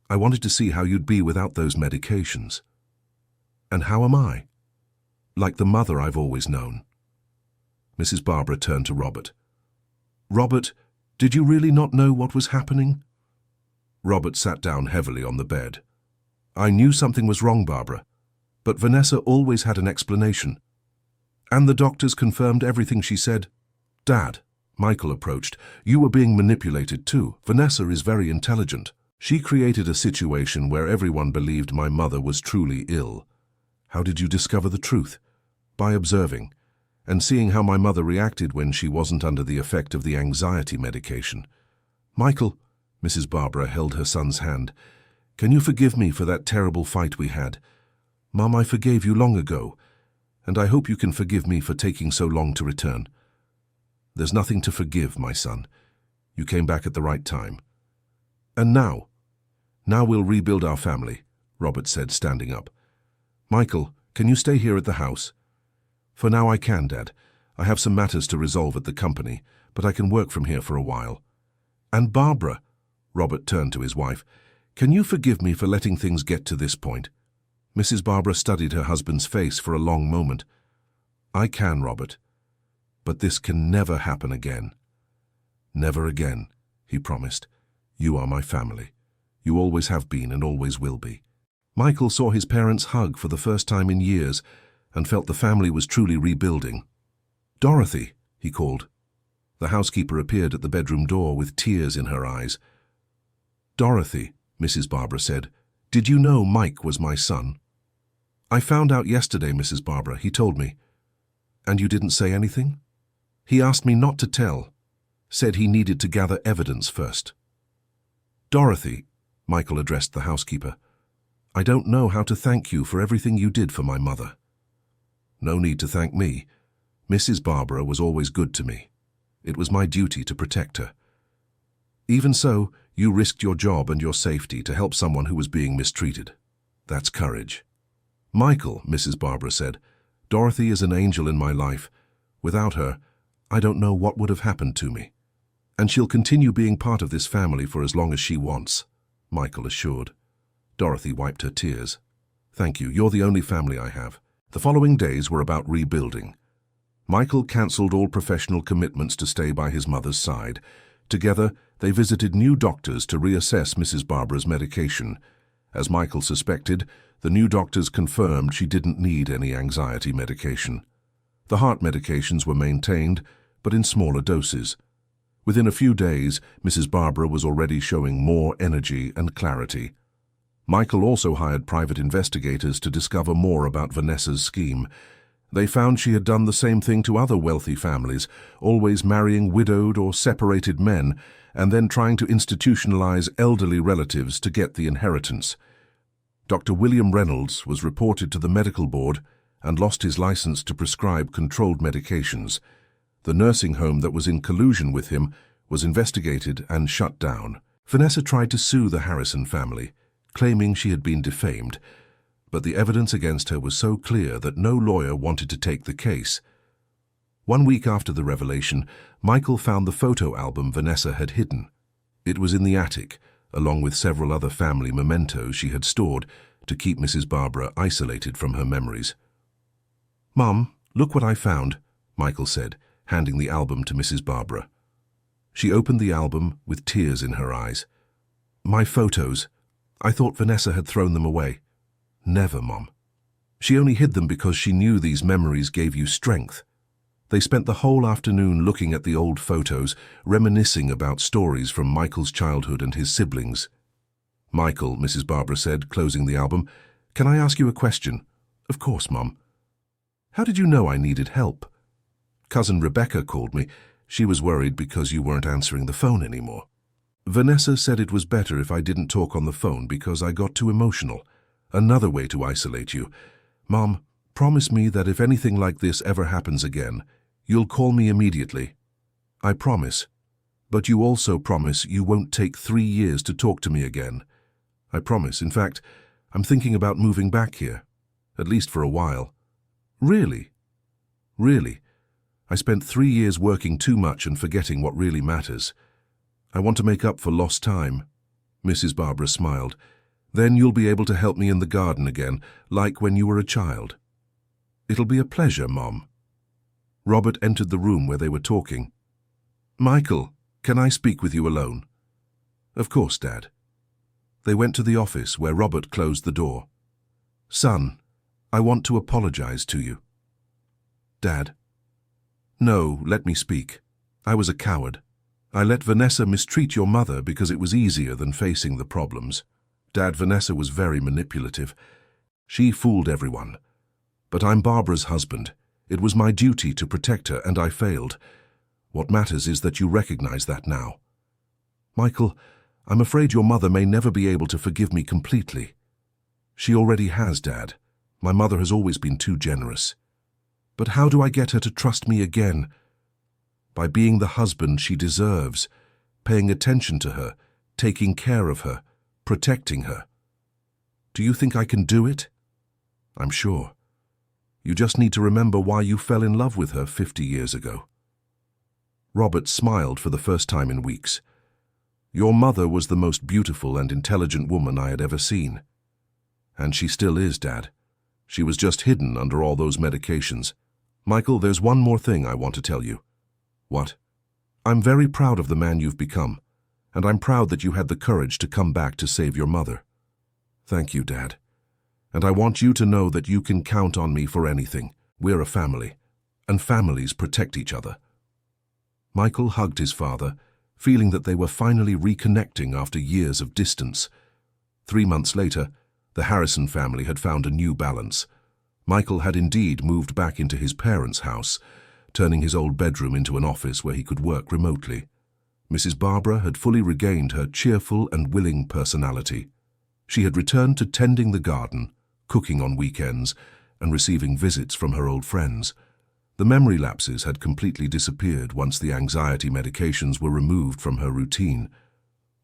I wanted to see how you'd be without those medications. And how am I? Like the mother I've always known. Mrs. Barbara turned to Robert. Robert, did you really not know what was happening? Robert sat down heavily on the bed. I knew something was wrong, Barbara, but Vanessa always had an explanation. And the doctors confirmed everything she said. Dad, Michael approached, you were being manipulated too. Vanessa is very intelligent. She created a situation where everyone believed my mother was truly ill. How did you discover the truth? By observing, and seeing how my mother reacted when she wasn't under the effect of the anxiety medication. Michael, Mrs. Barbara held her son's hand. Can you forgive me for that terrible fight we had? Mom, I forgave you long ago, and I hope you can forgive me for taking so long to return. There's nothing to forgive, my son. You came back at the right time. And now we'll rebuild our family, Robert said, standing up. Michael, can you stay here at the house? For now I can, Dad. I have some matters to resolve at the company, but I can work from here for a while. And Barbara, Robert turned to his wife, can you forgive me for letting things get to this point? Mrs. Barbara studied her husband's face for a long moment. I can, Robert. But this can never happen again. Never again, he promised. You are my family. You always have been and always will be. Michael saw his parents hug for the first time in years and felt the family was truly rebuilding. Dorothy, he called. The housekeeper appeared at the bedroom door with tears in her eyes. Dorothy, Mrs. Barbara said, did you know Mike was my son? I found out yesterday, Mrs. Barbara, he told me. And you didn't say anything? He asked me not to tell, said he needed to gather evidence first. Dorothy, Michael addressed the housekeeper, I don't know how to thank you for everything you did for my mother. No need to thank me. Mrs. Barbara was always good to me. It was my duty to protect her. Even so, you risked your job and your safety to help someone who was being mistreated. That's courage. Michael, Mrs. Barbara said, Dorothy is an angel in my life. Without her, I don't know what would have happened to me. And she'll continue being part of this family for as long as she wants, Michael assured. Dorothy wiped her tears. Thank you, you're the only family I have. The following days were about rebuilding. Michael cancelled all professional commitments to stay by his mother's side. Together, They visited new doctors to reassess Mrs. Barbara's medication. As Michael suspected, the new doctors confirmed she didn't need any anxiety medication. The heart medications were maintained, but in smaller doses. Within a few days, Mrs. Barbara was already showing more energy and clarity. Michael also hired private investigators to discover more about Vanessa's scheme. They found she had done the same thing to other wealthy families, always marrying widowed or separated men, and then trying to institutionalize elderly relatives to get the inheritance. Dr. William Reynolds was reported to the medical board and lost his license to prescribe controlled medications. The nursing home that was in collusion with him was investigated and shut down. Vanessa tried to sue the Harrison family, claiming she had been defamed, but the evidence against her was so clear that no lawyer wanted to take the case. 1 week after the revelation, Michael found the photo album Vanessa had hidden. It was in the attic, along with several other family mementos she had stored to keep Mrs. Barbara isolated from her memories. "Mom, look what I found," Michael said, handing the album to Mrs. Barbara. She opened the album with tears in her eyes. "My photos. I thought Vanessa had thrown them away." "Never, Mom. She only hid them because she knew these memories gave you strength." They spent the whole afternoon looking at the old photos, reminiscing about stories from Michael's childhood and his siblings. "Michael," Mrs. Barbara said, closing the album, "can I ask you a question?" "Of course, Mom." "How did you know I needed help?" "Cousin Rebecca called me. She was worried because you weren't answering the phone anymore." "Vanessa said it was better if I didn't talk on the phone because I got too emotional. Another way to isolate you. Mom, promise me that if anything like this ever happens again, you'll call me immediately." "I promise. But you also promise you won't take 3 years to talk to me again." "I promise. In fact, I'm thinking about moving back here, at least for a while." "Really?" "Really. I spent 3 years working too much and forgetting what really matters. I want to make up for lost time." Mrs. Barbara smiled. "Then you'll be able to help me in the garden again, like when you were a child." "It'll be a pleasure, Mom." Robert entered the room where they were talking. "Michael, can I speak with you alone?" "Of course, Dad." They went to the office where Robert closed the door. "Son, I want to apologize to you." "Dad?" "No, let me speak. I was a coward. I let Vanessa mistreat your mother because it was easier than facing the problems. Dad, Vanessa was very manipulative. She fooled everyone. But I'm Barbara's husband. It was my duty to protect her, and I failed. What matters is that you recognize that now. Michael, I'm afraid your mother may never be able to forgive me completely." "She already has, Dad. My mother has always been too generous." "But how do I get her to trust me again?" "By being the husband she deserves, paying attention to her, taking care of her, protecting her." "Do you think I can do it?" "I'm sure. You just need to remember why you fell in love with her 50 years ago." Robert smiled for the first time in weeks. "Your mother was the most beautiful and intelligent woman I had ever seen. And she still is, Dad. She was just hidden under all those medications. Michael, there's one more thing I want to tell you." "What?" "I'm very proud of the man you've become, and I'm proud that you had the courage to come back to save your mother." "Thank you, Dad. And I want you to know that you can count on me for anything. We're a family, and families protect each other." Michael hugged his father, feeling that they were finally reconnecting after years of distance. 3 months later, the Harrison family had found a new balance. Michael had indeed moved back into his parents' house, turning his old bedroom into an office where he could work remotely. Mrs. Barbara had fully regained her cheerful and willing personality. She had returned to tending the garden, cooking on weekends, and receiving visits from her old friends. The memory lapses had completely disappeared once the anxiety medications were removed from her routine.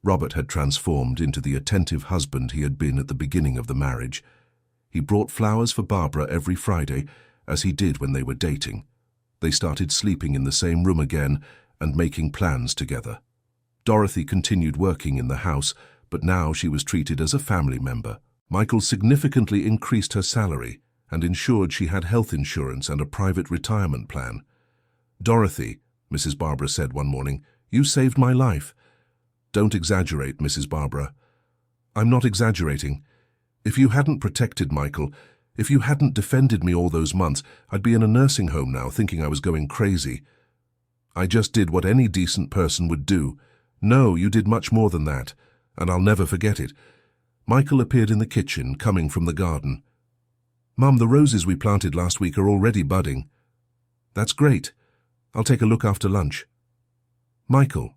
Robert had transformed into the attentive husband he had been at the beginning of the marriage. He brought flowers for Barbara every Friday, as he did when they were dating. They started sleeping in the same room again and making plans together. Dorothy continued working in the house, but now she was treated as a family member. Michael significantly increased her salary and ensured she had health insurance and a private retirement plan. "Dorothy," Mrs. Barbara said one morning, "you saved my life. Don't exaggerate, Mrs. Barbara. I'm not exaggerating. If you hadn't protected Michael, if you hadn't defended me all those months, I'd be in a nursing home now thinking I was going crazy. I just did what any decent person would do. No, you did much more than that, and I'll never forget it. Michael appeared in the kitchen, coming from the garden. Mum, the roses we planted last week are already budding. That's great. I'll take a look after lunch. Michael,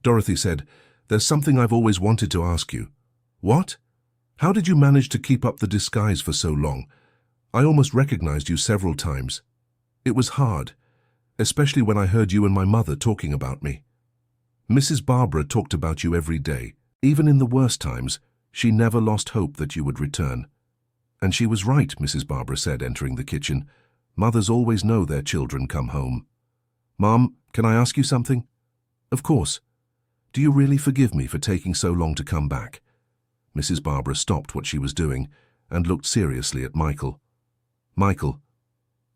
Dorothy said, there's something I've always wanted to ask you. What? How did you manage to keep up the disguise for so long? I almost recognized you several times. It was hard, especially when I heard you and my mother talking about me. Mrs. Barbara talked about you every day. Even in the worst times, she never lost hope that you would return. And she was right, Mrs. Barbara said, entering the kitchen. Mothers always know their children come home. Mom, can I ask you something? Of course. Do you really forgive me for taking so long to come back? Mrs. Barbara stopped what she was doing and looked seriously at Michael. Michael,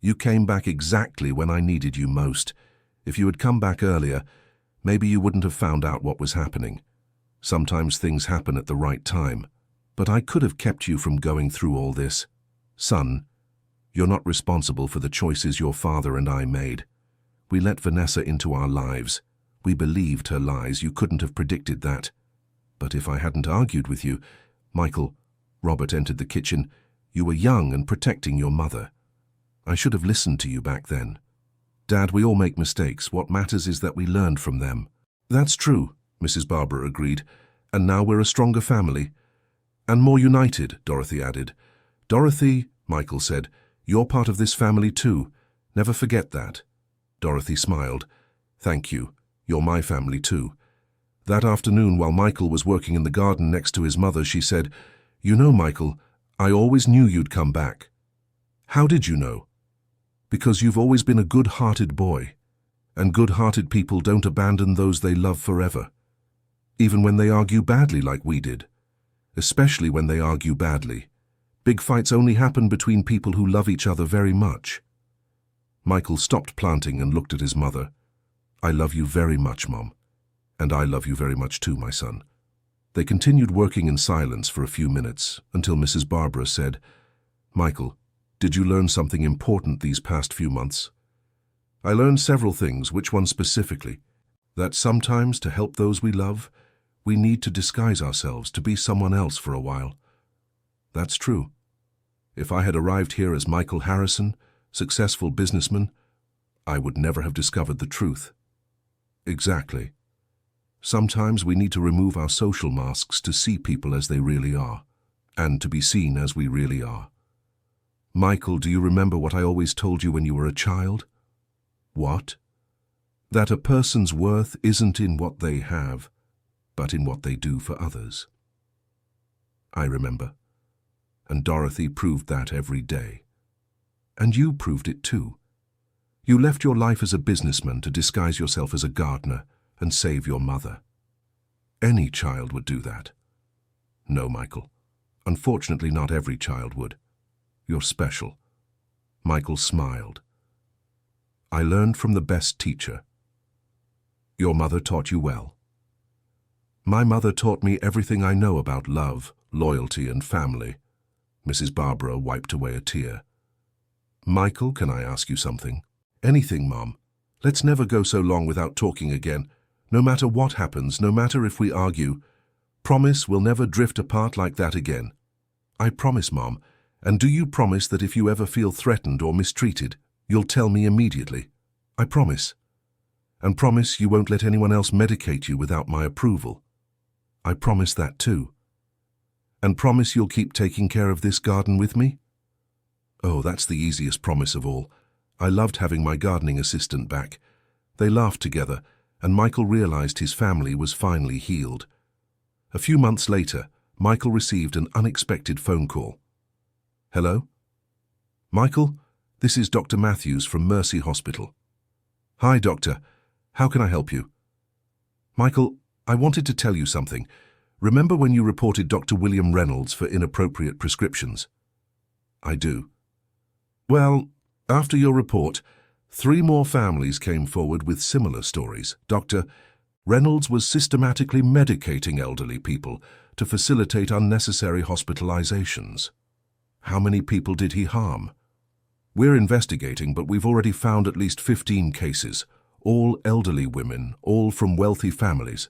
you came back exactly when I needed you most. If you had come back earlier, maybe you wouldn't have found out what was happening. Sometimes things happen at the right time, but I could have kept you from going through all this. Son, you're not responsible for the choices your father and I made. We let Vanessa into our lives. We believed her lies. You couldn't have predicted that. But if I hadn't argued with you, Michael, Robert entered the kitchen. You were young and protecting your mother. I should have listened to you back then. Dad, we all make mistakes. What matters is that we learned from them. That's true, Mrs. Barbara agreed. And now we're a stronger family. And more united, Dorothy added. Dorothy, Michael said, you're part of this family too. Never forget that. Dorothy smiled. Thank you. You're my family too. That afternoon, while Michael was working in the garden next to his mother, she said, You know, Michael, I always knew you'd come back. How did you know? Because you've always been a good-hearted boy, and good-hearted people don't abandon those they love forever, even when they argue badly like we did, especially when they argue badly. Big fights only happen between people who love each other very much. Michael stopped planting and looked at his mother. I love you very much, Mom. And I love you very much too, my son. They continued working in silence for a few minutes until Mrs. Barbara said, Michael, did you learn something important these past few months? I learned several things. Which one specifically? That sometimes to help those we love, we need to disguise ourselves to be someone else for a while. That's true. If I had arrived here as Michael Harrison, successful businessman, I would never have discovered the truth. Exactly. Sometimes we need to remove our social masks to see people as they really are, and to be seen as we really are. Michael, do you remember what I always told you when you were a child? What? That a person's worth isn't in what they have, but in what they do for others. I remember. And Dorothy proved that every day. And you proved it too. You left your life as a businessman to disguise yourself as a gardener and save your mother. Any child would do that. No, Michael. Unfortunately, not every child would. You're special. Michael smiled. I learned from the best teacher. Your mother taught you well. My mother taught me everything I know about love, loyalty, and family. Mrs. Barbara wiped away a tear. Michael, can I ask you something? Anything, Mom. Let's never go so long without talking again. No matter what happens, no matter if we argue. Promise we'll never drift apart like that again. I promise, Mom. And do you promise that if you ever feel threatened or mistreated, you'll tell me immediately? I promise. And promise you won't let anyone else medicate you without my approval. I promise that too. And promise you'll keep taking care of this garden with me? Oh, that's the easiest promise of all. I loved having my gardening assistant back. They laughed together, and Michael realized his family was finally healed. A few months later, Michael received an unexpected phone call. Hello? Michael, this is Dr. Matthews from Mercy Hospital. Hi, Doctor. How can I help you? Michael, I wanted to tell you something. Remember when you reported Dr. William Reynolds for inappropriate prescriptions? I do. Well, after your report, 3 more families came forward with similar stories. Doctor, Reynolds was systematically medicating elderly people to facilitate unnecessary hospitalizations. How many people did he harm? We're investigating, but we've already found at least 15 cases, all elderly women, all from wealthy families.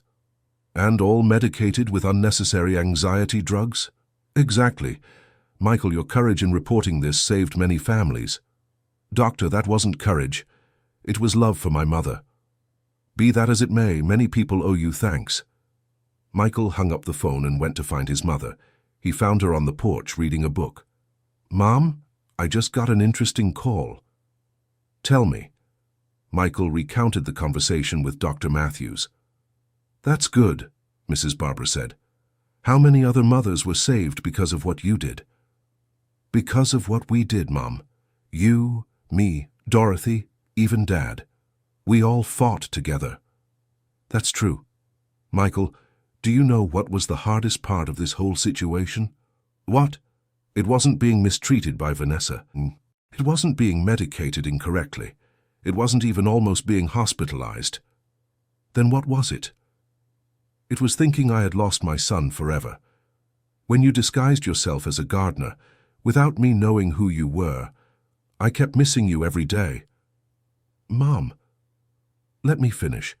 And all medicated with unnecessary anxiety drugs? Exactly. Michael, your courage in reporting this saved many families. Doctor, that wasn't courage. It was love for my mother. Be that as it may, many people owe you thanks. Michael hung up the phone and went to find his mother. He found her on the porch reading a book. Mom, I just got an interesting call. Tell me. Michael recounted the conversation with Dr. Matthews. That's good, Mrs. Barbara said. How many other mothers were saved because of what you did? Because of what we did, Mom. You, me, Dorothy, even Dad. We all fought together. That's true. Michael, do you know what was the hardest part of this whole situation? What? It wasn't being mistreated by Vanessa. It wasn't being medicated incorrectly. It wasn't even almost being hospitalized. Then what was it? It was thinking I had lost my son forever. When you disguised yourself as a gardener, without me knowing who you were, I kept missing you every day. Mom, let me finish.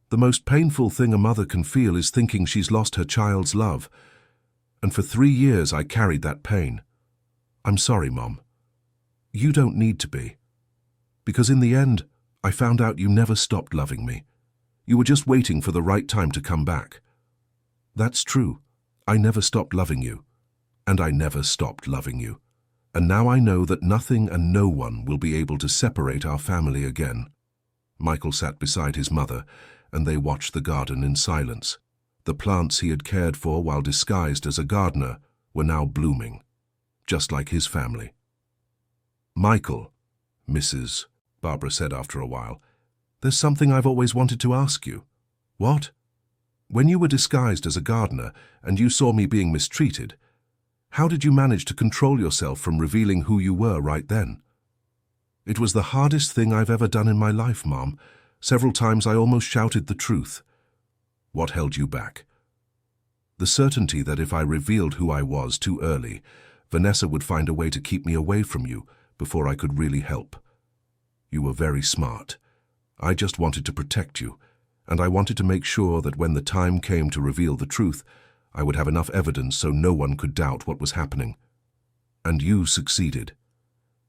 The most painful thing a mother can feel is thinking she's lost her child's love. And for 3 years I carried that pain. I'm sorry, Mom. You don't need to be. Because in the end, I found out you never stopped loving me. You were just waiting for the right time to come back. That's true. I never stopped loving you. And I never stopped loving you. And now I know that nothing and no one will be able to separate our family again. Michael sat beside his mother, and they watched the garden in silence. The plants he had cared for while disguised as a gardener were now blooming, just like his family. Michael, Mrs. Barbara said after a while, there's something I've always wanted to ask you. What? When you were disguised as a gardener and you saw me being mistreated, how did you manage to control yourself from revealing who you were right then? It was the hardest thing I've ever done in my life, Mom. Several times I almost shouted the truth. What held you back? The certainty that if I revealed who I was too early, Vanessa would find a way to keep me away from you before I could really help. You were very smart. I just wanted to protect you, and I wanted to make sure that when the time came to reveal the truth, I would have enough evidence so no one could doubt what was happening. And you succeeded.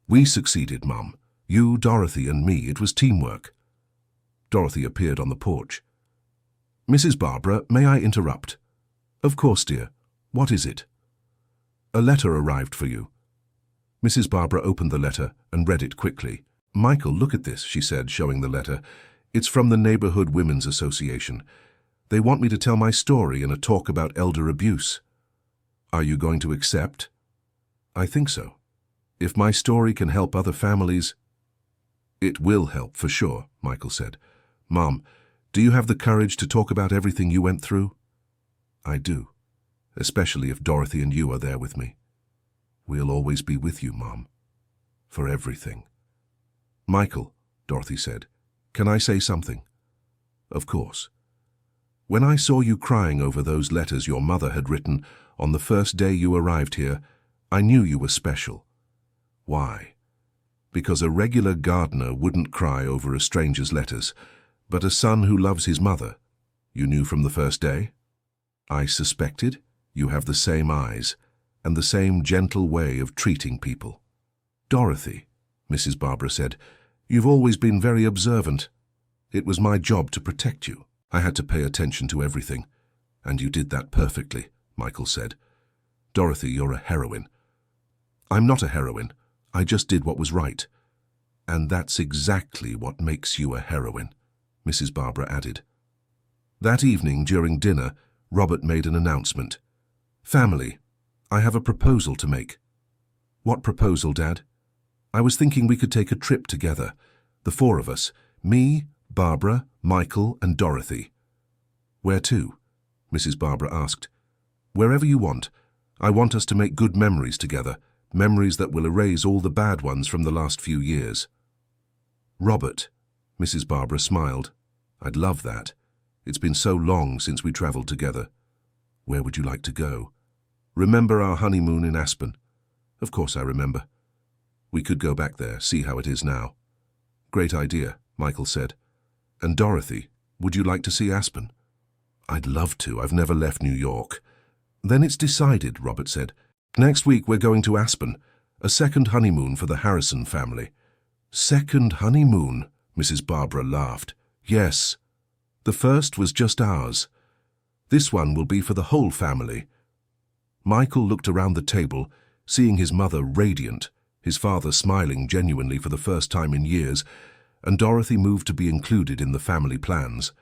We succeeded, Mom. You, Dorothy, and me. It was teamwork. Dorothy appeared on the porch. Mrs. Barbara, may I interrupt? Of course, dear. What is it? A letter arrived for you. Mrs. Barbara opened the letter and read it quickly. Michael, look at this, she said, showing the letter. It's from the Neighborhood Women's Association. They want me to tell my story in a talk about elder abuse. Are you going to accept? I think so. If my story can help other families... It will help, for sure, Michael said. Mom, do you have the courage to talk about everything you went through? I do, especially if Dorothy and you are there with me. We'll always be with you, Mom, for everything. Michael, Dorothy said, can I say something? Of course. When I saw you crying over those letters your mother had written on the first day you arrived here, I knew you were special. Why? Because a regular gardener wouldn't cry over a stranger's letters, but a son who loves his mother. You knew from the first day? I suspected. You have the same eyes, and the same gentle way of treating people. Dorothy, Mrs. Barbara said, you've always been very observant. It was my job to protect you. I had to pay attention to everything, and you did that perfectly, Michael said. Dorothy, you're a heroine. I'm not a heroine. I just did what was right. And that's exactly what makes you a heroine, Mrs. Barbara added. That evening, during dinner, Robert made an announcement. Family, I have a proposal to make. What proposal, Dad? I was thinking we could take a trip together, the four of us, me, Barbara, Michael, and Dorothy. Where to? Mrs. Barbara asked. Wherever you want. I want us to make good memories together, memories that will erase all the bad ones from the last few years. Robert, Mrs. Barbara smiled. I'd love that. It's been so long since we traveled together. Where would you like to go? Remember our honeymoon in Aspen? Of course I remember. We could go back there, see how it is now. Great idea, Michael said. And Dorothy, would you like to see Aspen? I'd love to. I've never left New York. Then it's decided, Robert said. Next week we're going to Aspen, a second honeymoon for the Harrison family. Second honeymoon? Mrs. Barbara laughed. Yes. The first was just ours. This one will be for the whole family. Michael looked around the table, seeing his mother radiant, his father smiling genuinely for the first time in years, and Dorothy moved to be included in the family plans.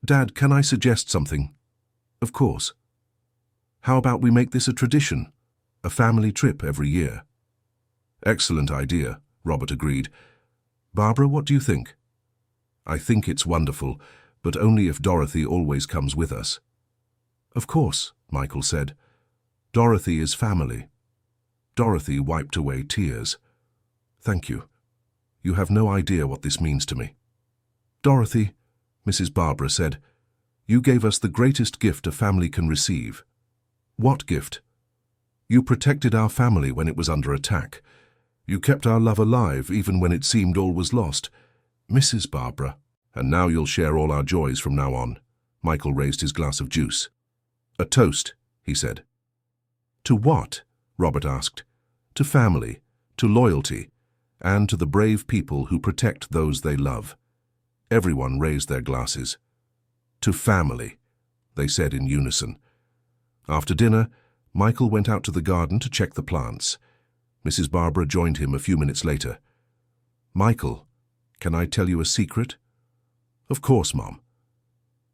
Dad, can I suggest something? Of course. How about we make this a tradition? A family trip every year. Excellent idea, Robert agreed. Barbara, what do you think? I think it's wonderful, but only if Dorothy always comes with us. Of course, Michael said. Dorothy is family. Dorothy wiped away tears. Thank you. You have no idea what this means to me. Dorothy, Mrs. Barbara said, you gave us the greatest gift a family can receive. What gift? You protected our family when it was under attack. You kept our love alive even when it seemed all was lost. Mrs. Barbara, and now you'll share all our joys from now on. Michael raised his glass of juice. A toast, he said. To what? Robert asked. To family, to loyalty, and to the brave people who protect those they love. Everyone raised their glasses. To family, they said in unison. After dinner, Michael went out to the garden to check the plants. Mrs. Barbara joined him a few minutes later. Michael, can I tell you a secret? Of course, Mom.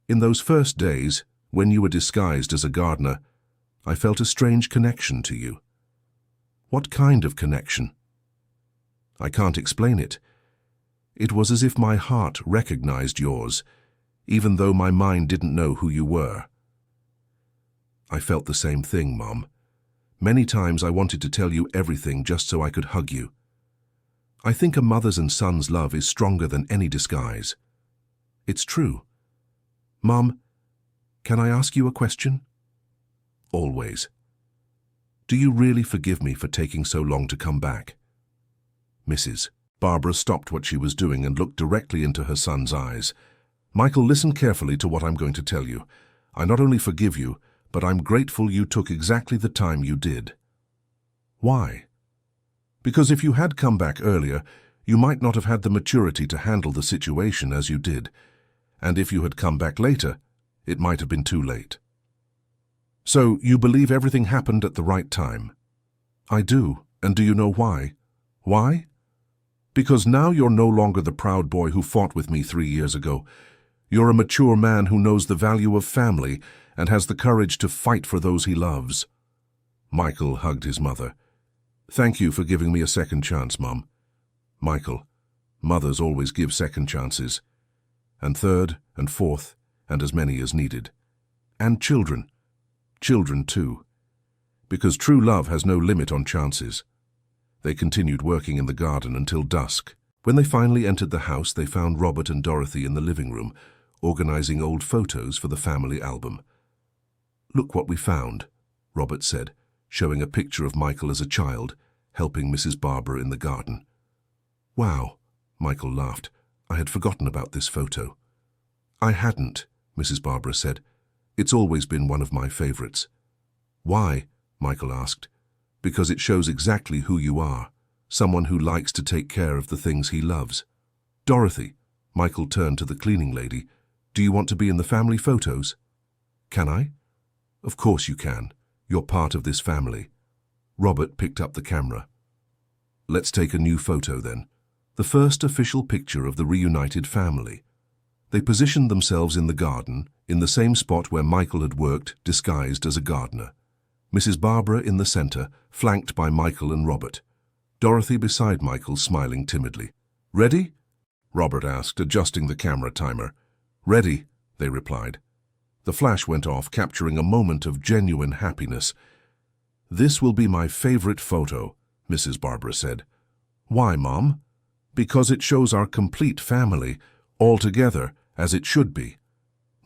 In those first days, when you were disguised as a gardener, I felt a strange connection to you. What kind of connection? I can't explain it. It was as if my heart recognized yours, even though my mind didn't know who you were. I felt the same thing, Mom. Many times I wanted to tell you everything just so I could hug you. I think a mother's and son's love is stronger than any disguise. It's true. Mom, can I ask you a question? Always. Do you really forgive me for taking so long to come back? Mrs. Barbara stopped what she was doing and looked directly into her son's eyes. Michael, listen carefully to what I'm going to tell you. I not only forgive you, but I'm grateful you took exactly the time you did. Why? Because if you had come back earlier, you might not have had the maturity to handle the situation as you did. And if you had come back later, it might have been too late. So, you believe everything happened at the right time? I do, and do you know why? Why? Because now you're no longer the proud boy who fought with me 3 years ago. You're a mature man who knows the value of family and has the courage to fight for those he loves. Michael hugged his mother. Thank you for giving me a second chance, Mom. Michael, mothers always give second chances. And third and fourth, and as many as needed. And children. Children too. Because true love has no limit on chances. They continued working in the garden until dusk. When they finally entered the house, they found Robert and Dorothy in the living room, organizing old photos for the family album. Look what we found, Robert said, showing a picture of Michael as a child, helping Mrs. Barbara in the garden. Wow, Michael laughed. I had forgotten about this photo. I hadn't, Mrs. Barbara said. It's always been one of my favorites. Why? Michael asked. Because it shows exactly who you are, someone who likes to take care of the things he loves. Dorothy, Michael turned to the cleaning lady, do you want to be in the family photos? Can I? Of course you can. You're part of this family. Robert picked up the camera. Let's take a new photo then. The first official picture of the reunited family. They positioned themselves in the garden, in the same spot where Michael had worked, disguised as a gardener. Mrs. Barbara in the center, flanked by Michael and Robert. Dorothy beside Michael, smiling timidly. Ready? Robert asked, adjusting the camera timer. Ready, they replied. The flash went off, capturing a moment of genuine happiness. This will be my favorite photo, Mrs. Barbara said. Why, Mom? Because it shows our complete family, all together, as it should be.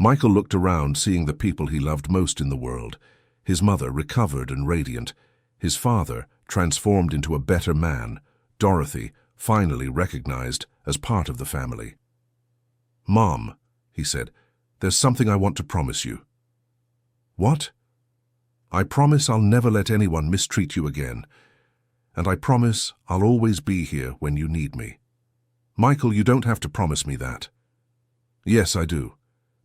Michael looked around, seeing the people he loved most in the world. His mother, recovered and radiant. His father, transformed into a better man. Dorothy, finally recognized as part of the family. "Mom," he said, "there's something I want to promise you." "What?" "I promise I'll never let anyone mistreat you again. And I promise I'll always be here when you need me." "Michael, you don't have to promise me that." "Yes, I do.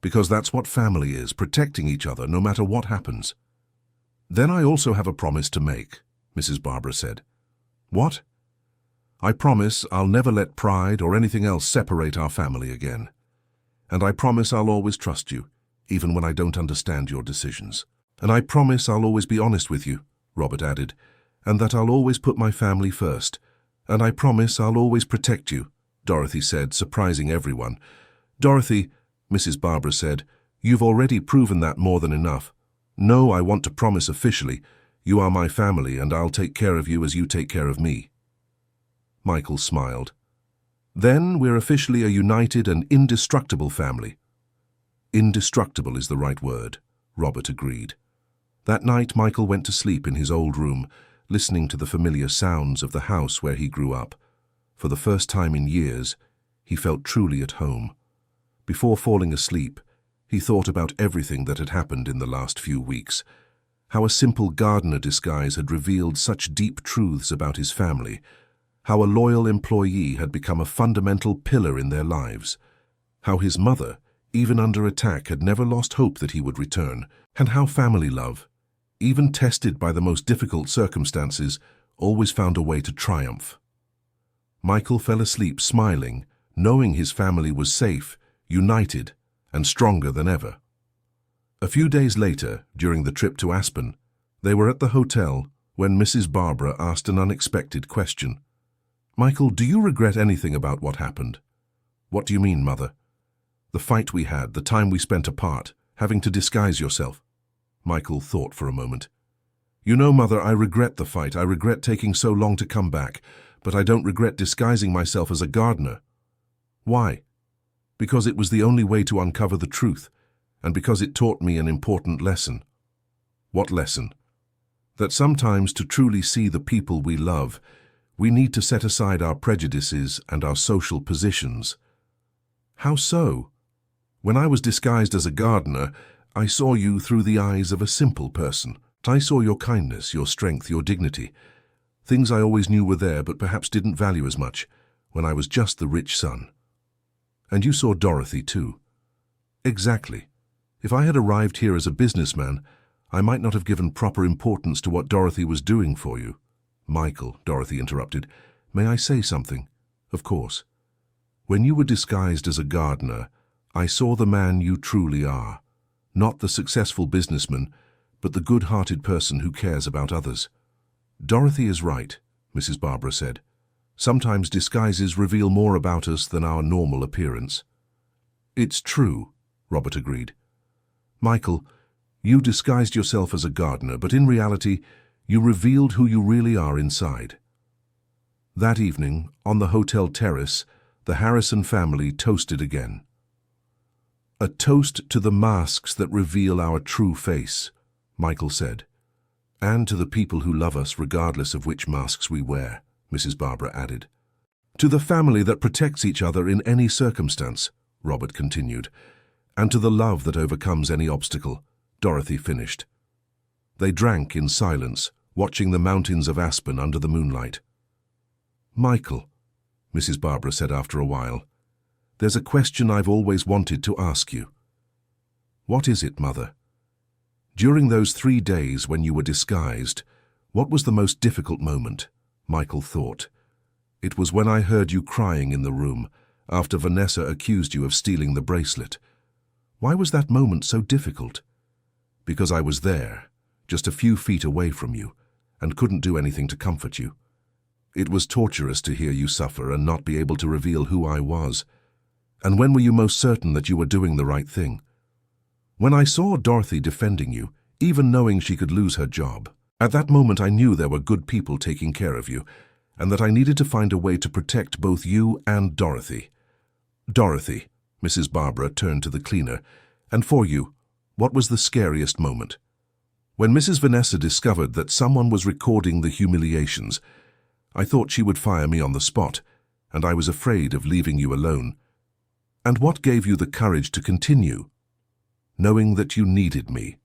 Because that's what family is, protecting each other no matter what happens." "Then I also have a promise to make," Mrs. Barbara said. "What?" "I promise I'll never let pride or anything else separate our family again. And I promise I'll always trust you, even when I don't understand your decisions. And I promise I'll always be honest with you," Robert added, "and that I'll always put my family first. And I promise I'll always protect you," Dorothy said, surprising everyone. "Dorothy," Mrs. Barbara said, "you've already proven that more than enough. No, I want to promise officially, you are my family and I'll take care of you as you take care of me." Michael smiled. "Then we're officially a united and indestructible family." "Indestructible is the right word," Robert agreed. That night, Michael went to sleep in his old room, listening to the familiar sounds of the house where he grew up. For the first time in years, he felt truly at home. Before falling asleep, he thought about everything that had happened in the last few weeks. How a simple gardener disguise had revealed such deep truths about his family. How a loyal employee had become a fundamental pillar in their lives. How his mother, even under attack, had never lost hope that he would return. And how family love, even tested by the most difficult circumstances, always found a way to triumph. Michael fell asleep smiling, knowing his family was safe, united, and stronger than ever. A few days later, during the trip to Aspen, they were at the hotel when Mrs. Barbara asked an unexpected question. "Michael, do you regret anything about what happened?" "What do you mean, Mother?" "The fight we had, the time we spent apart, having to disguise yourself." Michael thought for a moment. "You know, Mother, I regret the fight. I regret taking so long to come back, but I don't regret disguising myself as a gardener." "Why?" "Because it was the only way to uncover the truth, and because it taught me an important lesson." "What lesson?" "That sometimes to truly see the people we love, we need to set aside our prejudices and our social positions." "How so?" "When I was disguised as a gardener, I saw you through the eyes of a simple person. I saw your kindness, your strength, your dignity. Things I always knew were there but perhaps didn't value as much when I was just the rich son." "And you saw Dorothy too." "Exactly. If I had arrived here as a businessman, I might not have given proper importance to what Dorothy was doing for you." "Michael," Dorothy interrupted, "may I say something?" "Of course." "When you were disguised as a gardener, I saw the man you truly are. Not the successful businessman, but the good-hearted person who cares about others." "Dorothy is right," Mrs. Barbara said. "Sometimes disguises reveal more about us than our normal appearance." "It's true," Robert agreed. "Michael, you disguised yourself as a gardener, but in reality, you revealed who you really are inside." That evening, on the hotel terrace, the Harrison family toasted again. "A toast to the masks that reveal our true face," Michael said. "And to the people who love us regardless of which masks we wear," Mrs. Barbara added. "To the family that protects each other in any circumstance," Robert continued. "And to the love that overcomes any obstacle," Dorothy finished. They drank in silence, watching the mountains of Aspen under the moonlight. "Michael," Mrs. Barbara said after a while, "there's a question I've always wanted to ask you." "What is it, Mother?" "During those 3 days when you were disguised, what was the most difficult moment?" Michael thought. "It was when I heard you crying in the room after Vanessa accused you of stealing the bracelet. Why was that moment so difficult?" "Because I was there, just a few feet away from you, and couldn't do anything to comfort you. It was torturous to hear you suffer and not be able to reveal who I was. And when were you most certain that you were doing the right thing?" "When I saw Dorothy defending you, even knowing she could lose her job. At that moment I knew there were good people taking care of you, and that I needed to find a way to protect both you and Dorothy." "Dorothy," Mrs. Barbara turned to the cleaner, And for you, what was the scariest moment? When Mrs. Vanessa discovered that someone was recording the humiliations, I thought she would fire me on the spot, and I was afraid of leaving you alone. And what gave you the courage to continue? Knowing that you needed me.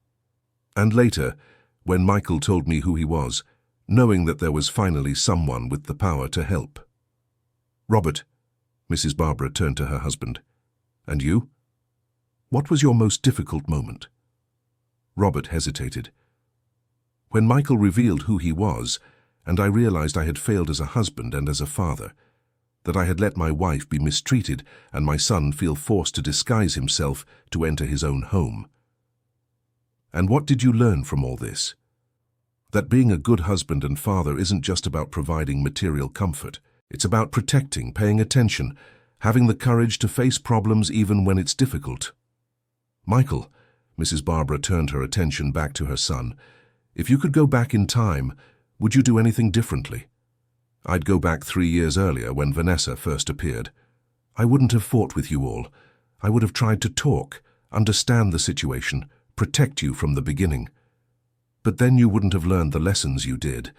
And later, when Michael told me who he was, knowing that there was finally someone with the power to help. Robert, Mrs. Barbara turned to her husband. And you? What was your most difficult moment? Robert hesitated. When Michael revealed who he was, and I realized I had failed as a husband and as a father, that I had let my wife be mistreated and my son feel forced to disguise himself to enter his own home. And what did you learn from all this? That being a good husband and father isn't just about providing material comfort. It's about protecting, paying attention, having the courage to face problems even when it's difficult. Michael, Mrs. Barbara turned her attention back to her son. If you could go back in time, would you do anything differently? I'd go back 3 years earlier when Vanessa first appeared. I wouldn't have fought with you all. I would have tried to talk, understand the situation, protect you from the beginning. But then you wouldn't have learned the lessons you did.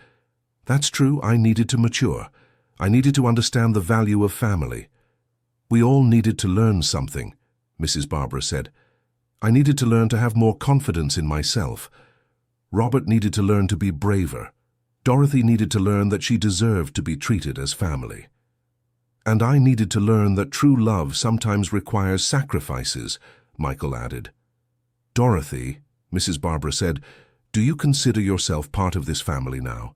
That's true, I needed to mature. I needed to understand the value of family. We all needed to learn something, Mrs. Barbara said. I needed to learn to have more confidence in myself. Robert needed to learn to be braver. Dorothy needed to learn that she deserved to be treated as family. And I needed to learn that true love sometimes requires sacrifices, Michael added. Dorothy, Mrs. Barbara said, do you consider yourself part of this family now?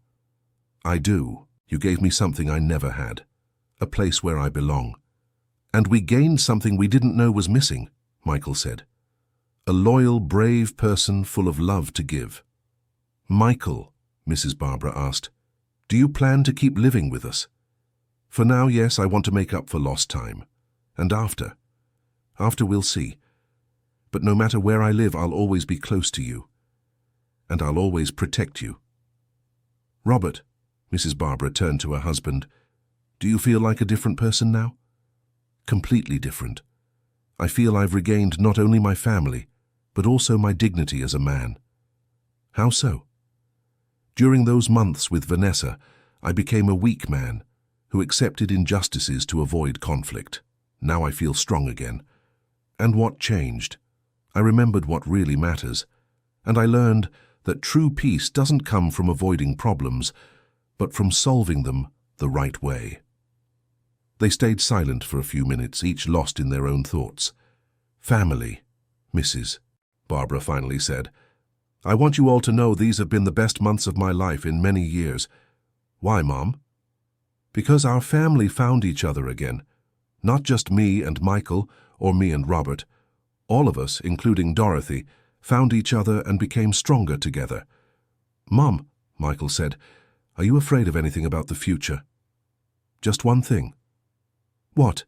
I do. You gave me something I never had, a place where I belong. And we gained something we didn't know was missing, Michael said. A loyal, brave person full of love to give. Michael, Mrs. Barbara asked, do you plan to keep living with us? For now, yes, I want to make up for lost time. And after we'll see. But no matter where I live, I'll always be close to you. And I'll always protect you. Robert, Mrs. Barbara turned to her husband, do you feel like a different person now? Completely different. I feel I've regained not only my family, but also my dignity as a man. How so? During those months with Vanessa, I became a weak man who accepted injustices to avoid conflict. Now I feel strong again. And what changed? I remembered what really matters, and I learned that true peace doesn't come from avoiding problems, but from solving them the right way. They stayed silent for a few minutes, each lost in their own thoughts. Family, Mrs. Barbara finally said. I want you all to know these have been the best months of my life in many years. Why, Mom? Because our family found each other again. Not just me and Michael, or me and Robert. All of us, including Dorothy, found each other and became stronger together. Mom, Michael said, are you afraid of anything about the future? Just one thing. What?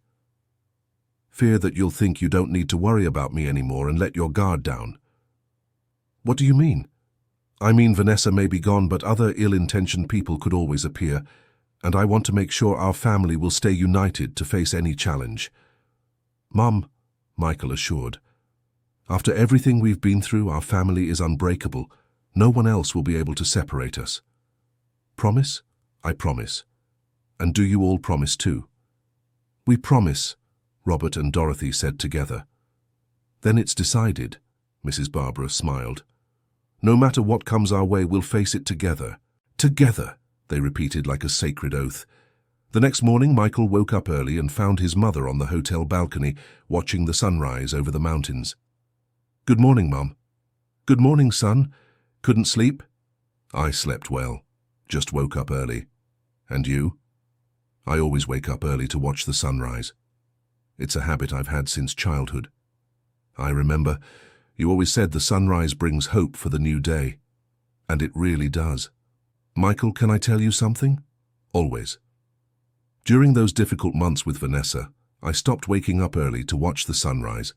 Fear that you'll think you don't need to worry about me anymore and let your guard down. What do you mean? I mean Vanessa may be gone, but other ill-intentioned people could always appear, and I want to make sure our family will stay united to face any challenge. Mom, Michael assured, after everything we've been through, our family is unbreakable. No one else will be able to separate us. Promise? I promise. And do you all promise too? We promise, Robert and Dorothy said together. Then it's decided, Mrs. Barbara smiled. No matter what comes our way, we'll face it together. Together, they repeated like a sacred oath. The next morning, Michael woke up early and found his mother on the hotel balcony, watching the sunrise over the mountains. Good morning, Mum. Good morning, son. Couldn't sleep? I slept well. Just woke up early. And you? I always wake up early to watch the sunrise. It's a habit I've had since childhood. I remember you always said the sunrise brings hope for the new day. And it really does. Michael, can I tell you something? Always. During those difficult months with Vanessa, I stopped waking up early to watch the sunrise.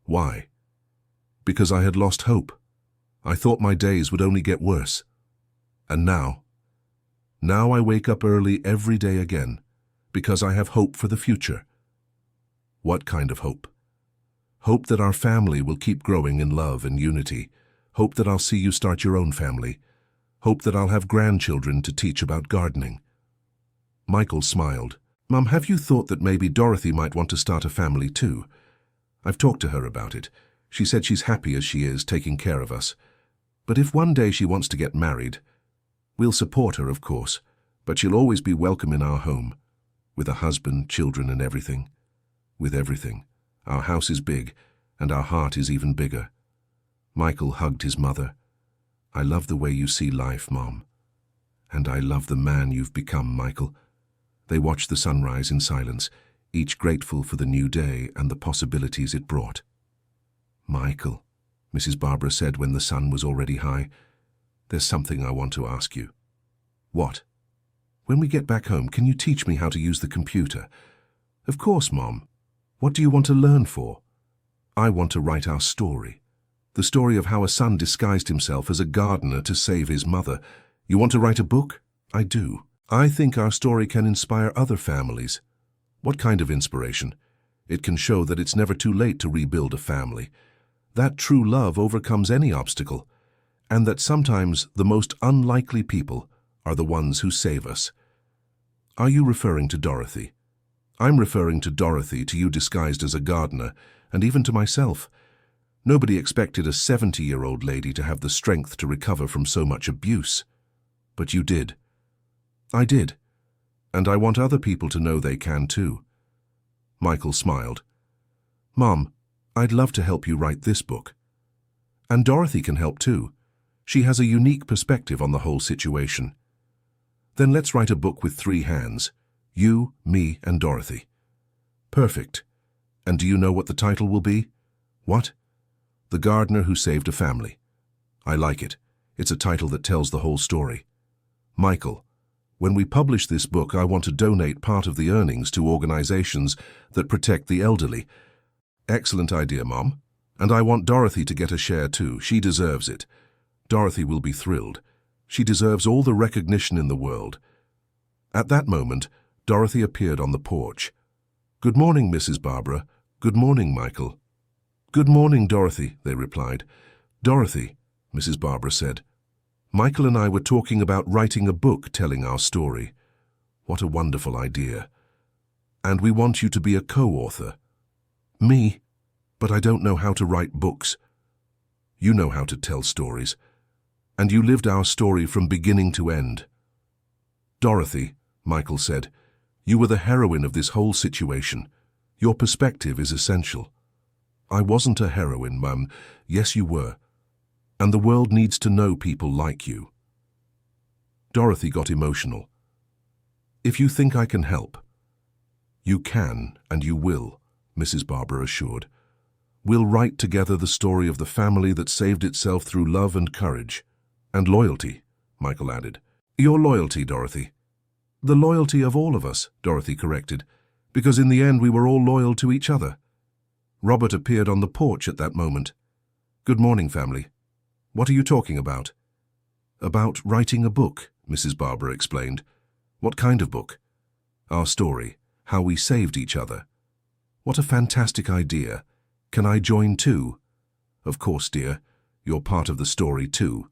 Why? Because I had lost hope. I thought my days would only get worse. And now I wake up early every day again, because I have hope for the future. What kind of hope? Hope that our family will keep growing in love and unity. Hope that I'll see you start your own family. Hope that I'll have grandchildren to teach about gardening." Michael smiled. "Mum, have you thought that maybe Dorothy might want to start a family too? I've talked to her about it. She said she's happy as she is, taking care of us. But if one day she wants to get married, we'll support her, of course, but she'll always be welcome in our home, with a husband, children, and everything. With everything. Our house is big, and our heart is even bigger." Michael hugged his mother. "I love the way you see life, Mom. And I love the man you've become, Michael." They watched the sunrise in silence, each grateful for the new day and the possibilities it brought. "Michael," Mrs. Barbara said when the sun was already high, "there's something I want to ask you." "What?" "When we get back home, can you teach me how to use the computer?" "Of course, Mom. What do you want to learn for?" "I want to write our story. The story of how a son disguised himself as a gardener to save his mother. You want to write a book?" "I do. I think our story can inspire other families." "What kind of inspiration?" "It can show that it's never too late to rebuild a family, that true love overcomes any obstacle, and that sometimes the most unlikely people are the ones who save us." "Are you referring to Dorothy?" "I'm referring to Dorothy, to you disguised as a gardener, and even to myself. Nobody expected a 70-year-old lady to have the strength to recover from so much abuse. But you did." "I did. And I want other people to know they can too." Michael smiled. "Mom, I'd love to help you write this book. And Dorothy can help too. She has a unique perspective on the whole situation. Then let's write a book with 3 hands. You, me, and Dorothy." "Perfect. And do you know what the title will be?" "What?" "The Gardener Who Saved a Family." "I like it. It's a title that tells the whole story." "Michael, when we publish this book, I want to donate part of the earnings to organizations that protect the elderly." "Excellent idea, Mom. And I want Dorothy to get a share too. She deserves it. Dorothy will be thrilled. She deserves all the recognition in the world." At that moment, Dorothy appeared on the porch. "Good morning, Mrs. Barbara. Good morning, Michael." "Good morning, Dorothy," they replied. "Dorothy," Mrs. Barbara said, "Michael and I were talking about writing a book telling our story. What a wonderful idea. And we want you to be a co-author." "Me? But I don't know how to write books." "You know how to tell stories. And you lived our story from beginning to end." "Dorothy," Michael said, "you were the heroine of this whole situation. Your perspective is essential." "I wasn't a heroine, Mum." "Yes, you were. And the world needs to know people like you." Dorothy got emotional. "If you think I can help." "You can, and you will," Mrs. Barbara assured. "We'll write together the story of the family that saved itself through love and courage. And loyalty," Michael added. "Your loyalty, Dorothy." "The loyalty of all of us," Dorothy corrected, "because in the end we were all loyal to each other." Robert appeared on the porch at that moment. "Good morning, family. What are you talking about?" "About writing a book," Mrs. Barbara explained. "What kind of book?" "Our story, how we saved each other." "What a fantastic idea. Can I join too?" "Of course, dear. You're part of the story too."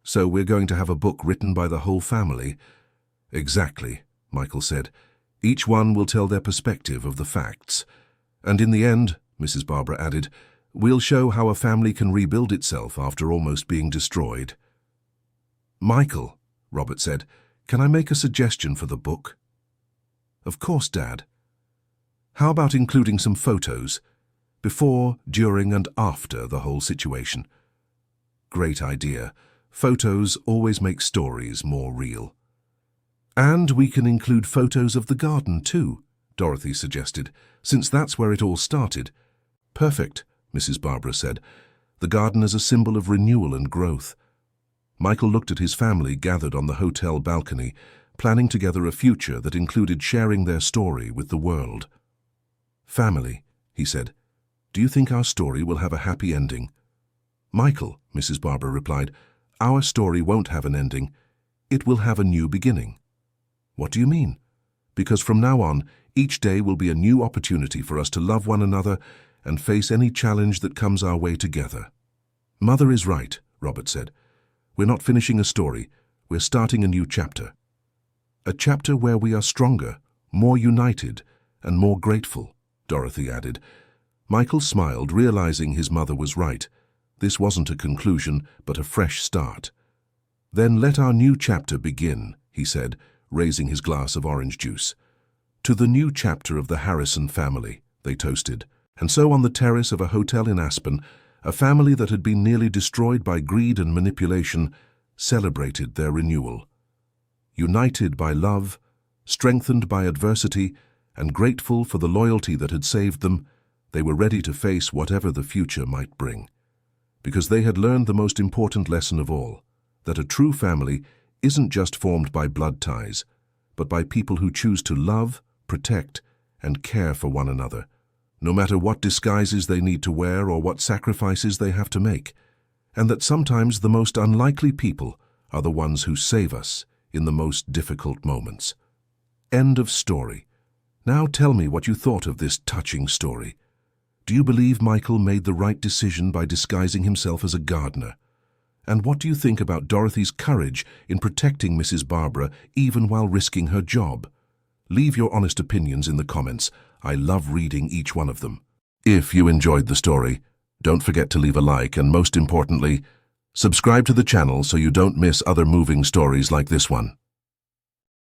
"So we're going to have a book written by the whole family?" "Exactly," Michael said. "Each one will tell their perspective of the facts. And in the end," Mrs. Barbara added, "we'll show how a family can rebuild itself after almost being destroyed." "Michael," Robert said, "can I make a suggestion for the book?" "Of course, Dad." "How about including some photos, before, during, and after the whole situation?" "Great idea. Photos always make stories more real." "And we can include photos of the garden too," Dorothy suggested, "since that's where it all started." "Perfect," Mrs. Barbara said. "The garden is a symbol of renewal and growth." Michael looked at his family gathered on the hotel balcony, planning together a future that included sharing their story with the world. "Family," he said, "do you think our story will have a happy ending?" "Michael," Mrs. Barbara replied, "our story won't have an ending. It will have a new beginning." "What do you mean?" "Because from now on, each day will be a new opportunity for us to love one another and face any challenge that comes our way together. Mother is right, Robert said. We're not finishing a story, we're starting a new chapter. A chapter where we are stronger, more united, and more grateful, Dorothy added. Michael smiled, realizing his mother was right. This wasn't a conclusion, but a fresh start. Then let our new chapter begin, he said, raising his glass of orange juice. To the new chapter of the Harrison family, they toasted. And so on the terrace of a hotel in Aspen, a family that had been nearly destroyed by greed and manipulation celebrated their renewal. United by love, strengthened by adversity, and grateful for the loyalty that had saved them, they were ready to face whatever the future might bring. Because they had learned the most important lesson of all, that a true family isn't just formed by blood ties, but by people who choose to love, protect, and care for one another, no matter what disguises they need to wear or what sacrifices they have to make, and that sometimes the most unlikely people are the ones who save us in the most difficult moments. End of story. Now tell me what you thought of this touching story. Do you believe Michael made the right decision by disguising himself as a gardener? And what do you think about Dorothy's courage in protecting Mrs. Barbara even while risking her job? Leave your honest opinions in the comments. I love reading each one of them. If you enjoyed the story, don't forget to leave a like and, most importantly, subscribe to the channel so you don't miss other moving stories like this one.